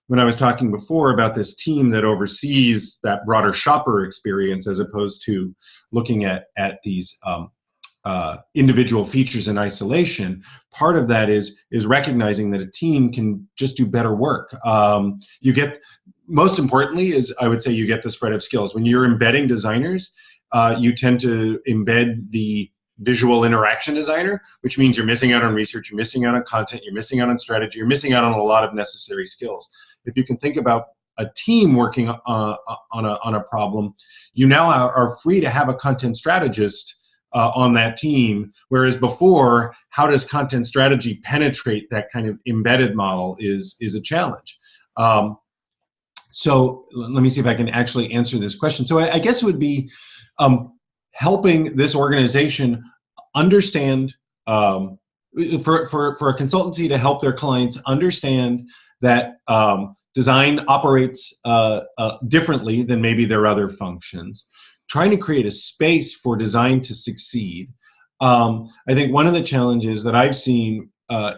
Speaker 3: when I was talking before about this team that oversees that broader shopper experience as opposed to looking at these individual features in isolation, part of that is recognizing that a team can just do better work. most importantly is, I would say, you get the spread of skills. When you're embedding designers, you tend to embed the visual interaction designer, which means you're missing out on research, you're missing out on content, you're missing out on strategy, you're missing out on a lot of necessary skills. If you can think about a team working on a problem, you now are free to have a content strategist on that team, whereas before, how does content strategy penetrate that kind of embedded model is a challenge. So let me see if I can actually answer this question. So I guess it would be helping this organization understand, for a consultancy to help their clients understand that design operates differently than maybe their other functions, trying to create a space for design to succeed. I think one of the challenges that I've seen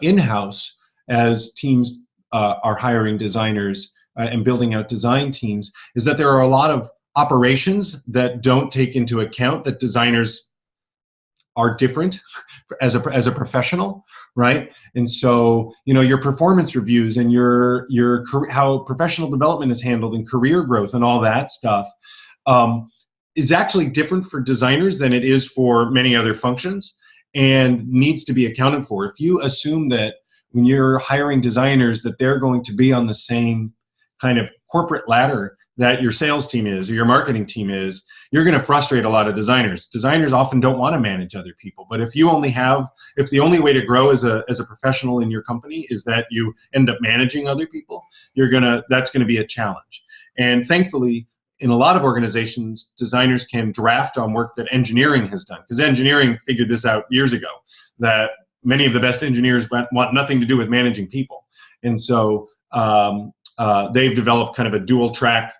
Speaker 3: in-house as teams are hiring designers and building out design teams is that there are a lot of operations that don't take into account that designers are different as a professional, right? And so, you know, your performance reviews and your how professional development is handled and career growth and all that stuff is actually different for designers than it is for many other functions and needs to be accounted for. If you assume that when you're hiring designers that they're going to be on the same kind of corporate ladder that your sales team is or your marketing team is, you're going to frustrate a lot of designers. Designers often don't want to manage other people, but if the only way to grow as a professional in your company is that you end up managing other people, that's going to be a challenge. And thankfully, in a lot of organizations, designers can draft on work that engineering has done, because engineering figured this out years ago, that many of the best engineers want nothing to do with managing people. And so they've developed kind of a dual track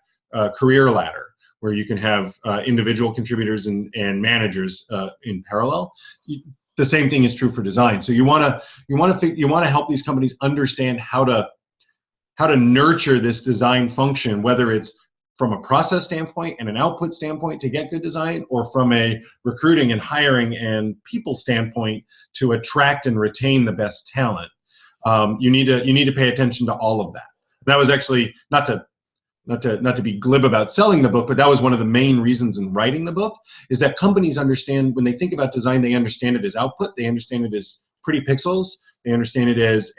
Speaker 3: career ladder where you can have individual contributors and managers in parallel. The same thing is true for design. So you want to help these companies understand how to nurture this design function, whether it's from a process standpoint and an output standpoint to get good design, or from a recruiting and hiring and people standpoint to attract and retain the best talent. You need to pay attention to all of that. That was actually not to be glib about selling the book, but that was one of the main reasons in writing the book, is that companies understand, when they think about design, they understand it as output, they understand it as pretty pixels, they understand it as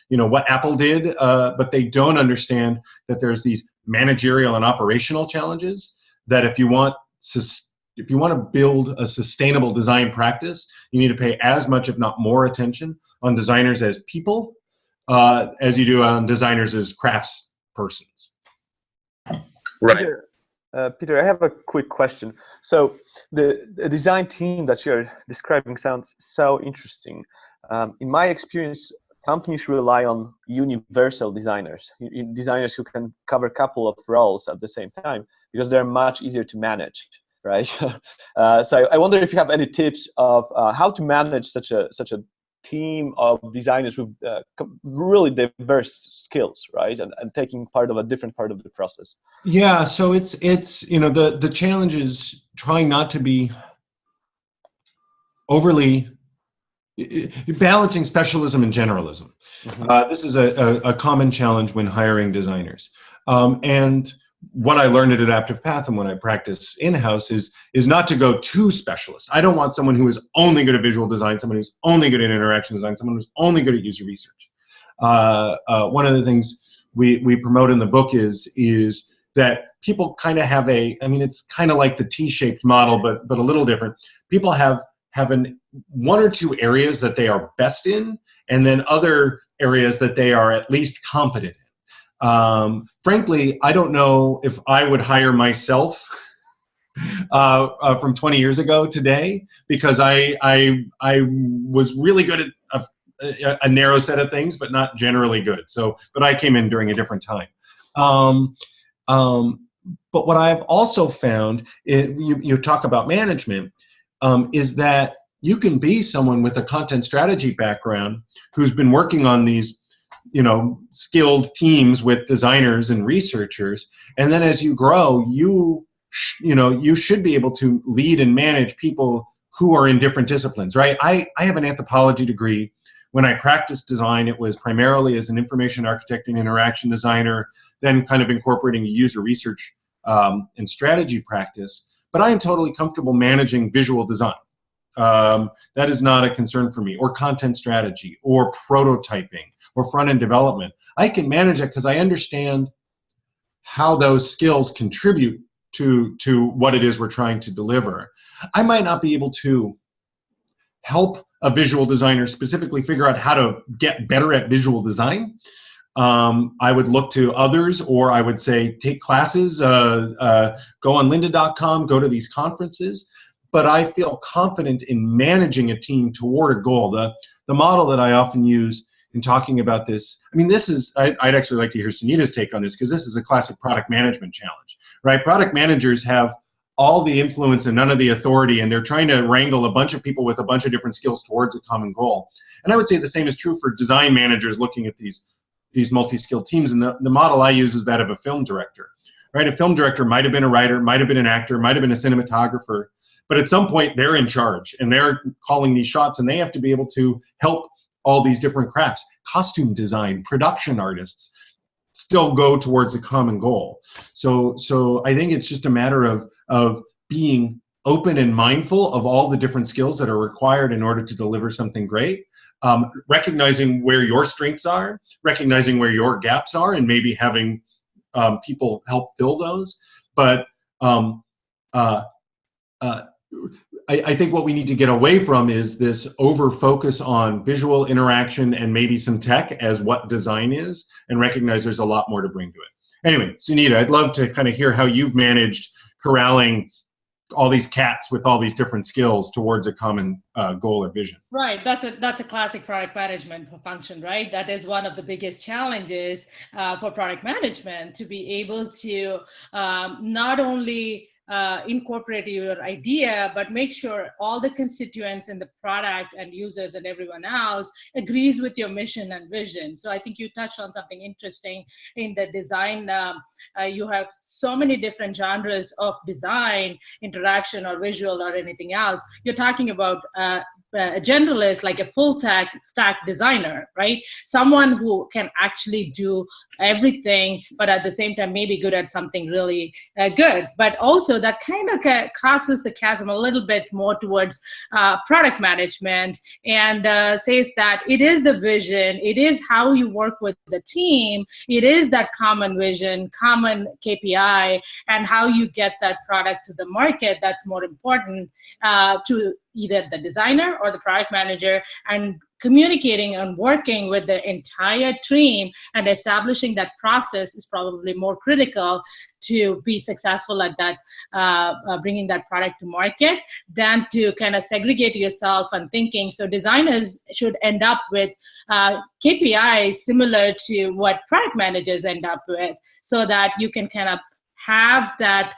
Speaker 3: you know, what Apple did, but they don't understand that there's these managerial and operational challenges that if you want to build a sustainable design practice, you need to pay as much, if not more, attention on designers as people as you do on designers as crafts persons.
Speaker 1: Right.
Speaker 4: Peter, I have a quick question. So the design team that you're describing sounds so interesting. In my experience, companies rely on universal designers, designers who can cover a couple of roles at the same time, because they're much easier to manage, right? So I wonder if you have any tips of how to manage such a team of designers with really diverse skills, right? And taking part of a different part of the process.
Speaker 3: Yeah, so it's you know, the challenge is trying not to be overly balancing specialism and generalism.
Speaker 4: Mm-hmm.
Speaker 3: This is a common challenge when hiring designers. And what I learned at Adaptive Path and when I practice in-house is not to go too specialist. I don't want someone who is only good at visual design, someone who's only good at interaction design, someone who's only good at user research. One of the things we promote in the book is that people kind of have it's kind of like the T-shaped model, but a little different. People have one or two areas that they are best in, and then other areas that they are at least competent in. Frankly, I don't know if I would hire myself from 20 years ago today, because I was really good at a narrow set of things, but not generally good. But I came in during a different time. But what I've also found, you talk about management, is that you can be someone with a content strategy background who's been working on these, you know, skilled teams with designers and researchers, and then as you grow, you should be able to lead and manage people who are in different disciplines, right? I have an anthropology degree, When I practiced design, it was primarily as an information architect and interaction designer, then kind of incorporating a user research and strategy practice. But I am totally comfortable managing visual design. That is not a concern for me, or content strategy, or prototyping, or front-end development. I can manage it because I understand how those skills contribute to what it is we're trying to deliver. I might not be able to help a visual designer specifically figure out how to get better at visual design. I would look to others, or I would say take classes, go on lynda.com, go to these conferences. But I feel confident in managing a team toward a goal. The model that I often use in talking about this, I mean, this is, I'd actually like to hear Sunita's take on this, because this is a classic product management challenge, right? Product managers have all the influence and none of the authority, and they're trying to wrangle a bunch of people with a bunch of different skills towards a common goal. And I would say the same is true for design managers looking at these multi-skilled teams. And the model I use is that of a film director, right? A film director might have been a writer, might have been an actor, might have been a cinematographer, but at some point they're in charge and they're calling these shots, and they have to be able to help all these different crafts. Costume design, production artists still go towards a common goal. So I think it's just a matter of being open and mindful of all the different skills that are required in order to deliver something great. Recognizing where your strengths are, recognizing where your gaps are, and maybe having people help fill those. But I think what we need to get away from is this over focus on visual interaction and maybe some tech as what design is, and recognize there's a lot more to bring to it. Anyway, Sunita, I'd love to kind of hear how you've managed corralling all these cats with all these different skills towards a common goal or vision.
Speaker 2: Right, that's a classic product management function, right? That is one of the biggest challenges for product management, to be able to not only incorporate your idea, but make sure all the constituents in the product and users and everyone else agrees with your mission and vision. So I think you touched on something interesting in the design. You have so many different genres of design, interaction or visual or anything else. You're talking about a generalist, like a full stack designer, right? Someone who can actually do everything, but at the same time maybe good at something really good. But also that kind of crosses the chasm a little bit more towards product management, and says that it is the vision, it is how you work with the team, it is that common vision, common KPI, and how you get that product to the market that's more important to either the designer or the product manager, and communicating and working with the entire team and establishing that process is probably more critical to be successful at that, bringing that product to market, than to kind of segregate yourself and thinking. So designers should end up with KPIs similar to what product managers end up with, so that you can kind of have that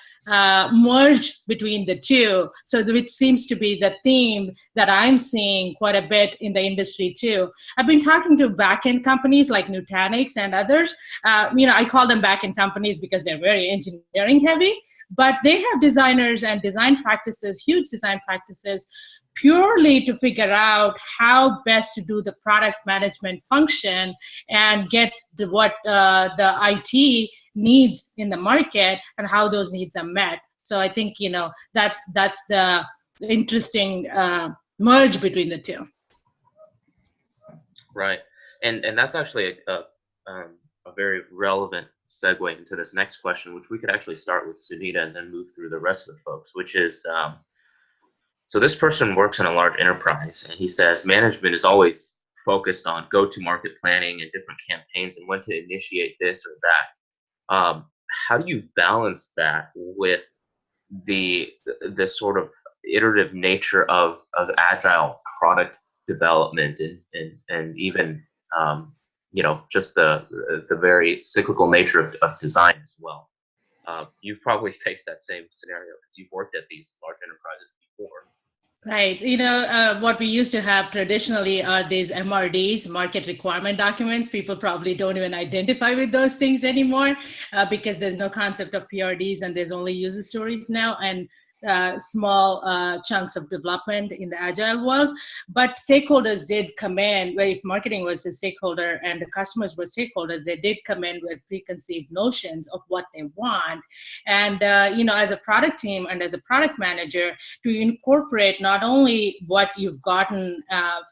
Speaker 2: merge between the two. So which seems to be the theme that I'm seeing quite a bit in the industry too. I've been talking to back-end companies like Nutanix and others. I call them back-end companies because they're very engineering heavy, but they have designers and design practices, huge design practices, purely to figure out how best to do the product management function and get what the IT needs in the market and how those needs are met. So I think that's the interesting merge between the two.
Speaker 1: Right, and that's actually a very relevant segue into this next question, which we could actually start with Sunita and then move through the rest of the folks, which is, so this person works in a large enterprise, and he says management is always focused on go-to-market planning and different campaigns and when to initiate this or that. How do you balance that with the sort of iterative nature of agile product development and even just the very cyclical nature of design as well? You've probably faced that same scenario because you've worked at these large enterprises before.
Speaker 2: Right. What we used to have traditionally are these MRDs, market requirement documents. People probably don't even identify with those things anymore because there's no concept of PRDs and there's only user stories now. And small chunks of development in the Agile world, but stakeholders did come in, well, if marketing was the stakeholder and the customers were stakeholders, they did come in with preconceived notions of what they want. And, as a product team and as a product manager, to incorporate not only what you've gotten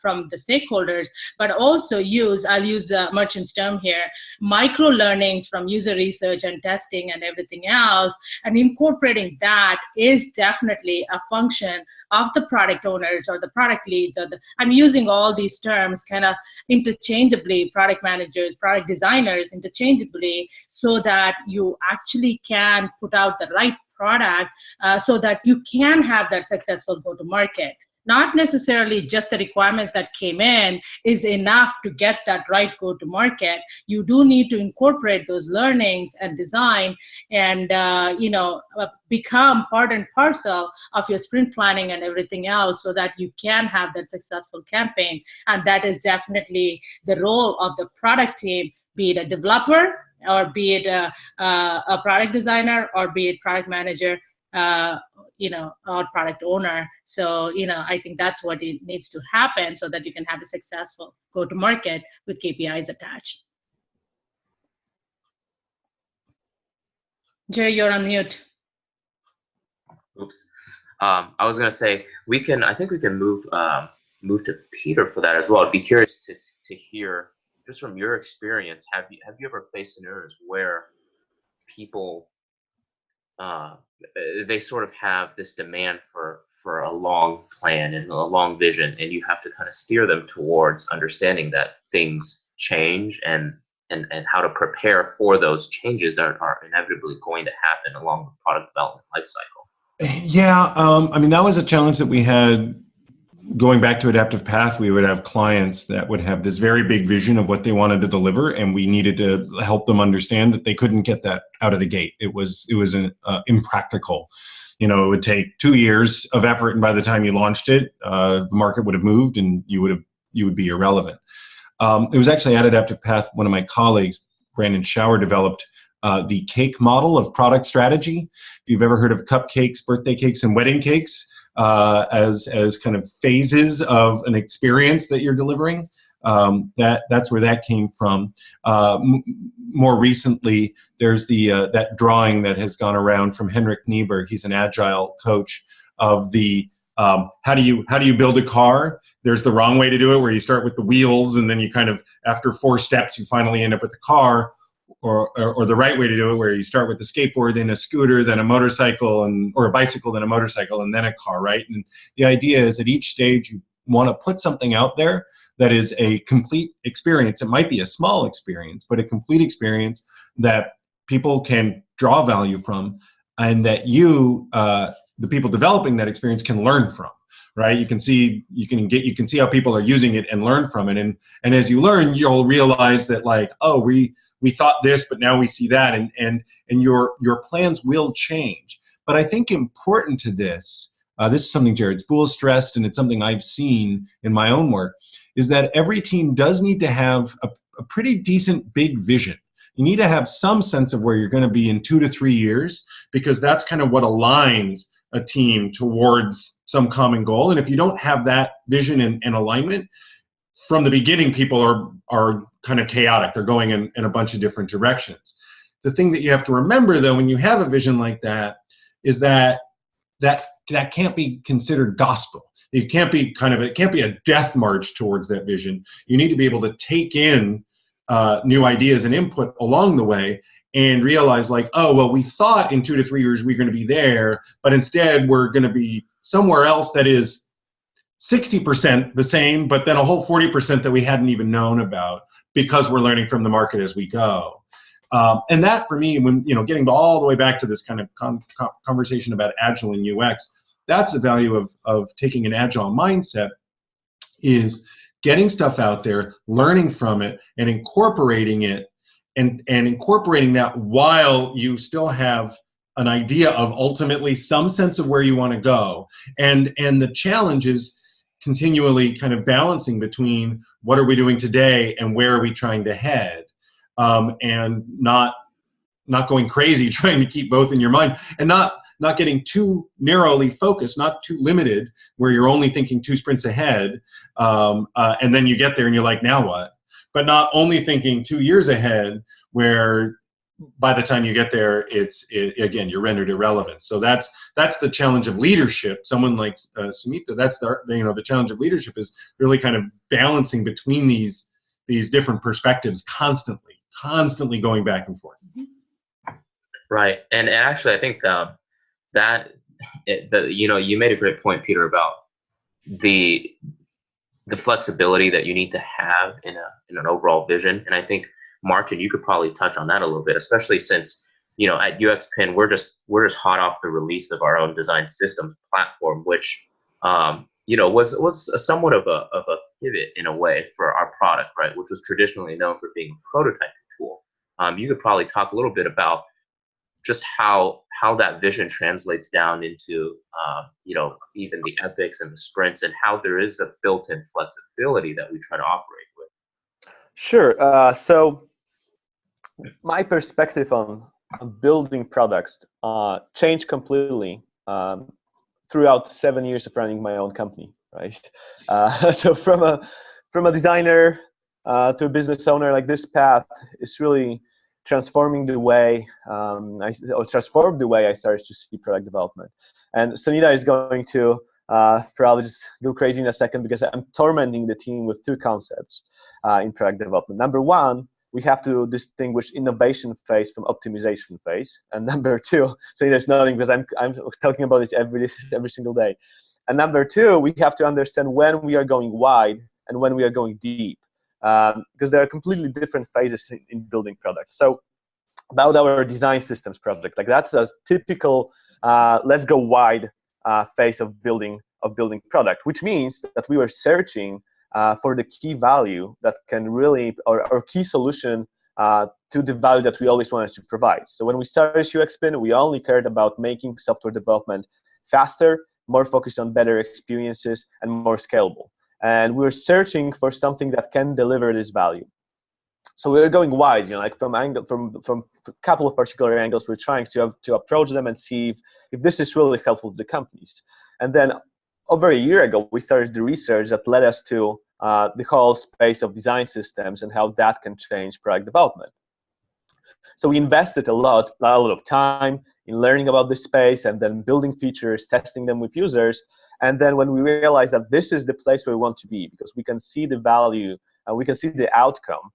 Speaker 2: from the stakeholders, but also I'll use Merchant's term here, micro learnings from user research and testing and everything else, and incorporating that is definitely a function of the product owners or the product leads, I'm using all these terms kind of interchangeably, product managers, product designers interchangeably, so that you actually can put out the right product so that you can have that successful go-to-market. Not necessarily just the requirements that came in is enough to get that right go-to-market. You do need to incorporate those learnings and design and, become part and parcel of your sprint planning and everything else so that you can have that successful campaign. And that is definitely the role of the product team, be it a developer or be it a product designer or be it product manager, or product owner. So, I think that's what it needs to happen so that you can have a successful go-to-market with KPIs attached. Jerry, you're on mute.
Speaker 1: Oops. I was going to say, I think we can move to Peter for that as well. I'd be curious to hear, just from your experience, have you ever faced scenarios where people, they sort of have this demand for a long plan and a long vision, and you have to kind of steer them towards understanding that things change and how to prepare for those changes that are inevitably going to happen along the product development lifecycle?
Speaker 3: Yeah, that was a challenge that we had. Going back to Adaptive Path, we would have clients that would have this very big vision of what they wanted to deliver, and we needed to help them understand that they couldn't get that out of the gate. It was impractical. It would take 2 years of effort, and by the time you launched it, the market would have moved, and you would be irrelevant. It was actually at Adaptive Path, one of my colleagues, Brandon Schauer, developed the cake model of product strategy. If you've ever heard of cupcakes, birthday cakes, and wedding cakes, as kind of phases of an experience that you're delivering. That's where that came from. More recently, there's that drawing that has gone around from Henrik Nieberg. He's an Agile coach of the how do you build a car? There's the wrong way to do it, where you start with the wheels and then you kind of, after 4 steps, you finally end up with the car. Or the right way to do it, where you start with the skateboard, then a scooter, then a motorcycle, or a bicycle, then a motorcycle, and then a car, right? And the idea is at each stage you want to put something out there that is a complete experience. It might be a small experience, but a complete experience that people can draw value from, and that the people developing that experience, can learn from. Right? You can see how people are using it and learn from it, and as you learn, you'll realize that, like, oh, we thought this, but now we see that, and your plans will change. But I think important to this is something Jared Spool stressed, and it's something I've seen in my own work, is that every team does need to have a pretty decent big vision. You need to have some sense of where you're going to be in 2 to 3 years, because that's kind of what aligns a team towards some common goal. And if you don't have that vision and alignment, from the beginning, people are kind of chaotic. They're going in a bunch of different directions. The thing that you have to remember, though, when you have a vision like that, is that can't be considered gospel. It can't be a death march towards that vision. You need to be able to take in new ideas and input along the way, and realize, like, oh, well, we thought in 2 to 3 years we're going to be there, but instead we're going to be somewhere else that is 60% the same, but then a whole 40% that we hadn't even known about, because we're learning from the market as we go. And that, for me, when getting all the way back to this kind of conversation about Agile and UX, that's the value of taking an Agile mindset, is getting stuff out there, learning from it, and incorporating it, and incorporating that while you still have an idea of ultimately some sense of where you want to go. And the challenge is continually kind of balancing between what are we doing today and where are we trying to head, and not going crazy trying to keep both in your mind, and not not getting too narrowly focused, not too limited, where you're only thinking 2 sprints ahead, and then you get there and you're like, now what? But not only thinking 2 years ahead, where by the time you get there, again, you're rendered irrelevant. So that's the challenge of leadership. Someone like Sumita, that's the challenge of leadership is really kind of balancing between these different perspectives constantly going back and forth.
Speaker 1: Right, and actually, I think you made a great point, Peter, about the flexibility that you need to have in an overall vision. And I think, Martin, you could probably touch on that a little bit, especially since at UXPin we're just hot off the release of our own design systems platform, which was a somewhat of a pivot in a way for our product, right, which was traditionally known for being a prototyping tool. You could probably talk a little bit about just how that vision translates down into even the epics and the sprints, and how there is a built-in flexibility that we try to operate with.
Speaker 4: Sure. So my perspective on building products changed completely throughout 7 years of running my own company, right? So from a designer to a business owner, like, this path is really transforming the way transformed the way I started to see product development. And Sunita is going to probably just go crazy in a second, because I'm tormenting the team with 2 concepts in product development. Number one, we have to distinguish innovation phase from optimization phase. And number two, Sunita's nodding because I'm talking about it every single day. And number two, we have to understand when we are going wide and when we are going deep. Because there are completely different phases in building products. So about our design systems project, like, that's a typical let's go wide phase of building product, which means that we were searching for the key value that can really, or key solution to the value that we always wanted to provide. So when we started UXPin, we only cared about making software development faster, more focused on better experiences, and more scalable. And we're searching for something that can deliver this value. So we're going wide, like, from a couple of particular angles. We're trying to approach them and see if this is really helpful to the companies. And then over a year ago, we started the research that led us to the whole space of design systems and how that can change product development. So we invested a lot of time in learning about this space, and then building features, testing them with users. And then when we realized that this is the place where we want to be, because we can see the value and we can see the outcome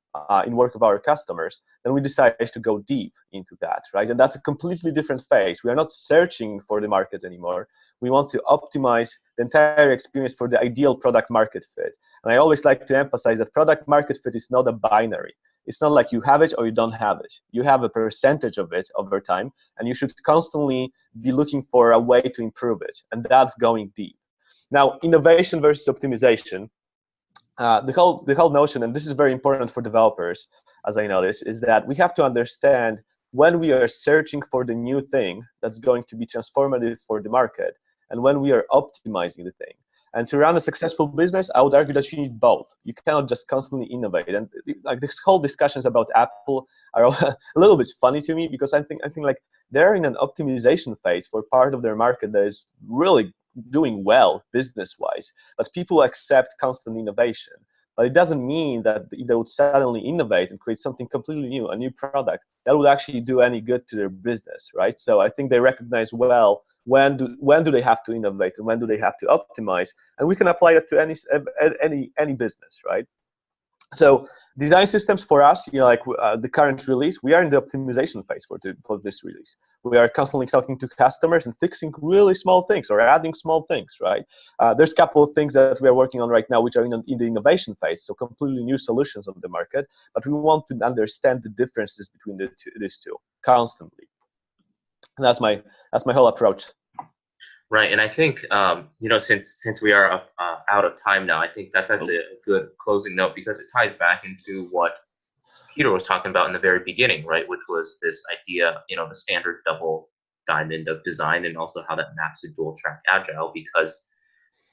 Speaker 4: in work of our customers, then we decided to go deep into that, right? And that's a completely different phase. We are not searching for the market anymore. We want to optimize the entire experience for the ideal product market fit. And I always like to emphasize that product market fit is not a binary. It's not like you have it or you don't have it. You have a percentage of it over time, and you should constantly be looking for a way to improve it, and that's going deep. Now, innovation versus optimization, the whole notion, and this is very important for developers, as I notice, is that we have to understand when we are searching for the new thing that's going to be transformative for the market, and when we are optimizing the thing. And to run a successful business, I would argue that you need both. You cannot just constantly innovate. And like, this whole discussions about Apple are a little bit funny to me, because I think like, they're in an optimization phase for part of their market that is really doing well business-wise, but people accept constant innovation. But it doesn't mean that they would suddenly innovate and create something completely new, a new product that would actually do any good to their business, right? So I think they recognize well when do they have to innovate and when do they have to optimize, and we can apply that to any business, right? So design systems for us, like the current release, we are in the optimization phase for this release. We are constantly talking to customers and fixing really small things or adding small things, right? There's a couple of things that we are working on right now which are in the innovation phase, so completely new solutions on the market, but we want to understand the differences between these two constantly. And that's my whole approach.
Speaker 1: Right, and I think since we are out of time now, I think that's actually a good closing note, because it ties back into what Peter was talking about in the very beginning, right? Which was this idea, the standard double diamond of design, and also how that maps to dual track agile. Because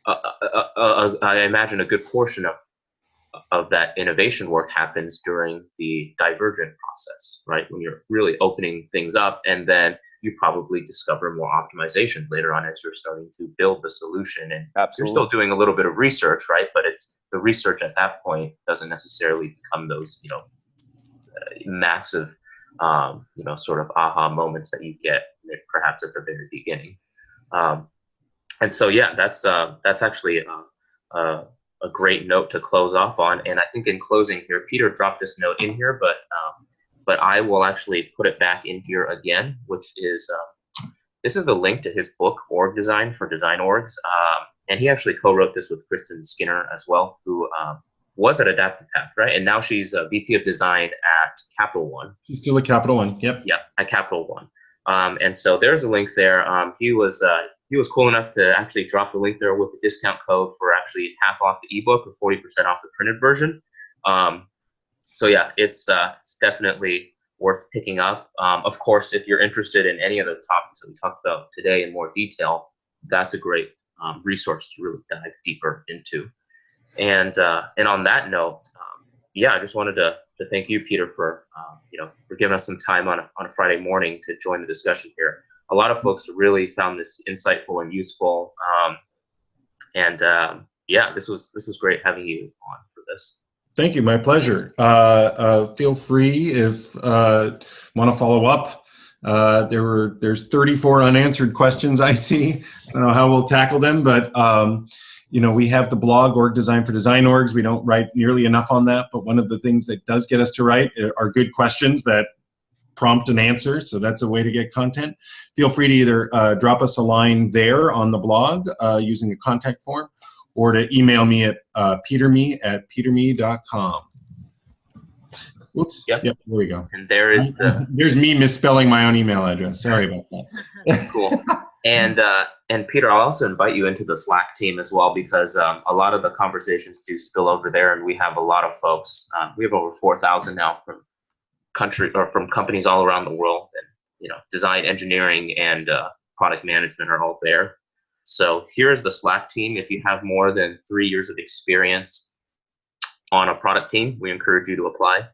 Speaker 1: I imagine a good portion of that innovation work happens during the divergent process, right? When you're really opening things up, and then you probably discover more optimizations later on as you're starting to build the solution. And you're still doing a little bit of research, right? But it's the research at that point doesn't necessarily become those, massive, sort of aha moments that you get perhaps at the very beginning. And so, yeah, that's actually a great note to close off on. And I think in closing here, Peter dropped this note in here, but I will actually put it back in here again, which is this is the link to his book, Org Design for Design Orgs. And he actually co-wrote this with Kristen Skinner as well, who was at Adaptive Path, right? And now she's a VP of Design at Capital One.
Speaker 3: She's still at Capital One, yep.
Speaker 1: Yeah, at Capital One. And so there's a link there. He was cool enough to actually drop the link there with the discount code for actually half off the ebook or 40% off the printed version. So yeah, it's definitely worth picking up. Of course, if you're interested in any of the topics that we talked about today in more detail, that's a great resource to really dive deeper into. And on that note, I just wanted to thank you, Peter, for giving us some time on a Friday morning to join the discussion here. A lot of folks really found this insightful and useful. This was great having you on for this.
Speaker 3: Thank you, my pleasure. Feel free if want to follow up. There's 34 unanswered questions I see. I don't know how we'll tackle them, but we have the blog, Org Design for Design Orgs. We don't write nearly enough on that, but one of the things that does get us to write are good questions that prompt an answer, so that's a way to get content. Feel free to either drop us a line there on the blog using a contact form, or to email me at peterme@peterme.com. Oops. Yep, there we go.
Speaker 1: And there's
Speaker 3: me misspelling my own email address. Sorry about that.
Speaker 1: Cool. And Peter, I'll also invite you into the Slack team as well, because a lot of the conversations do spill over there, and we have a lot of folks. We have over 4,000 now from companies all around the world, and design, engineering, and product management are all there. So here's the Slack team. If you have more than 3 years of experience on a product team, we encourage you to apply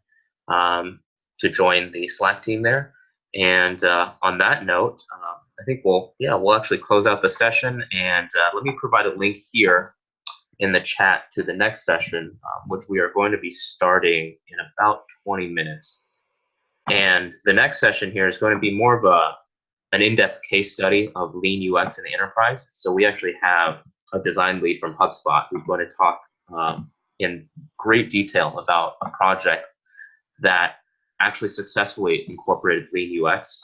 Speaker 1: to join the Slack team there. And on that note, I think we'll actually close out the session, and let me provide a link here in the chat to the next session, which we are going to be starting in about 20 minutes. And the next session here is going to be more of an in-depth case study of lean UX in the enterprise. So we actually have a design lead from HubSpot who's going to talk in great detail about a project that actually successfully incorporated lean UX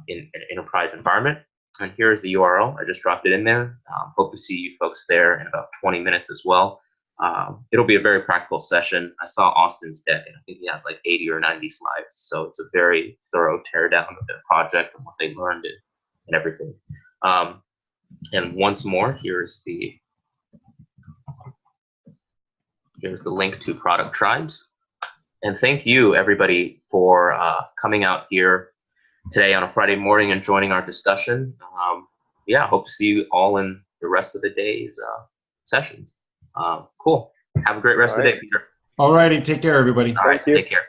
Speaker 1: in an enterprise environment. And here's the URL. I just dropped it in there. Hope to see you folks there in about 20 minutes as well. It'll be a very practical session. I saw Austin's deck, and I think he has like 80 or 90 slides. So it's a very thorough teardown of their project and what they learned and everything. And once more, here's the link to Product Tribes. And thank you, everybody, for coming out here today on a Friday morning and joining our discussion. Hope to see you all in the rest of the day's sessions. Cool. Have a great rest of the day, Peter.
Speaker 3: All righty. Take care, everybody.
Speaker 1: All right. Take care.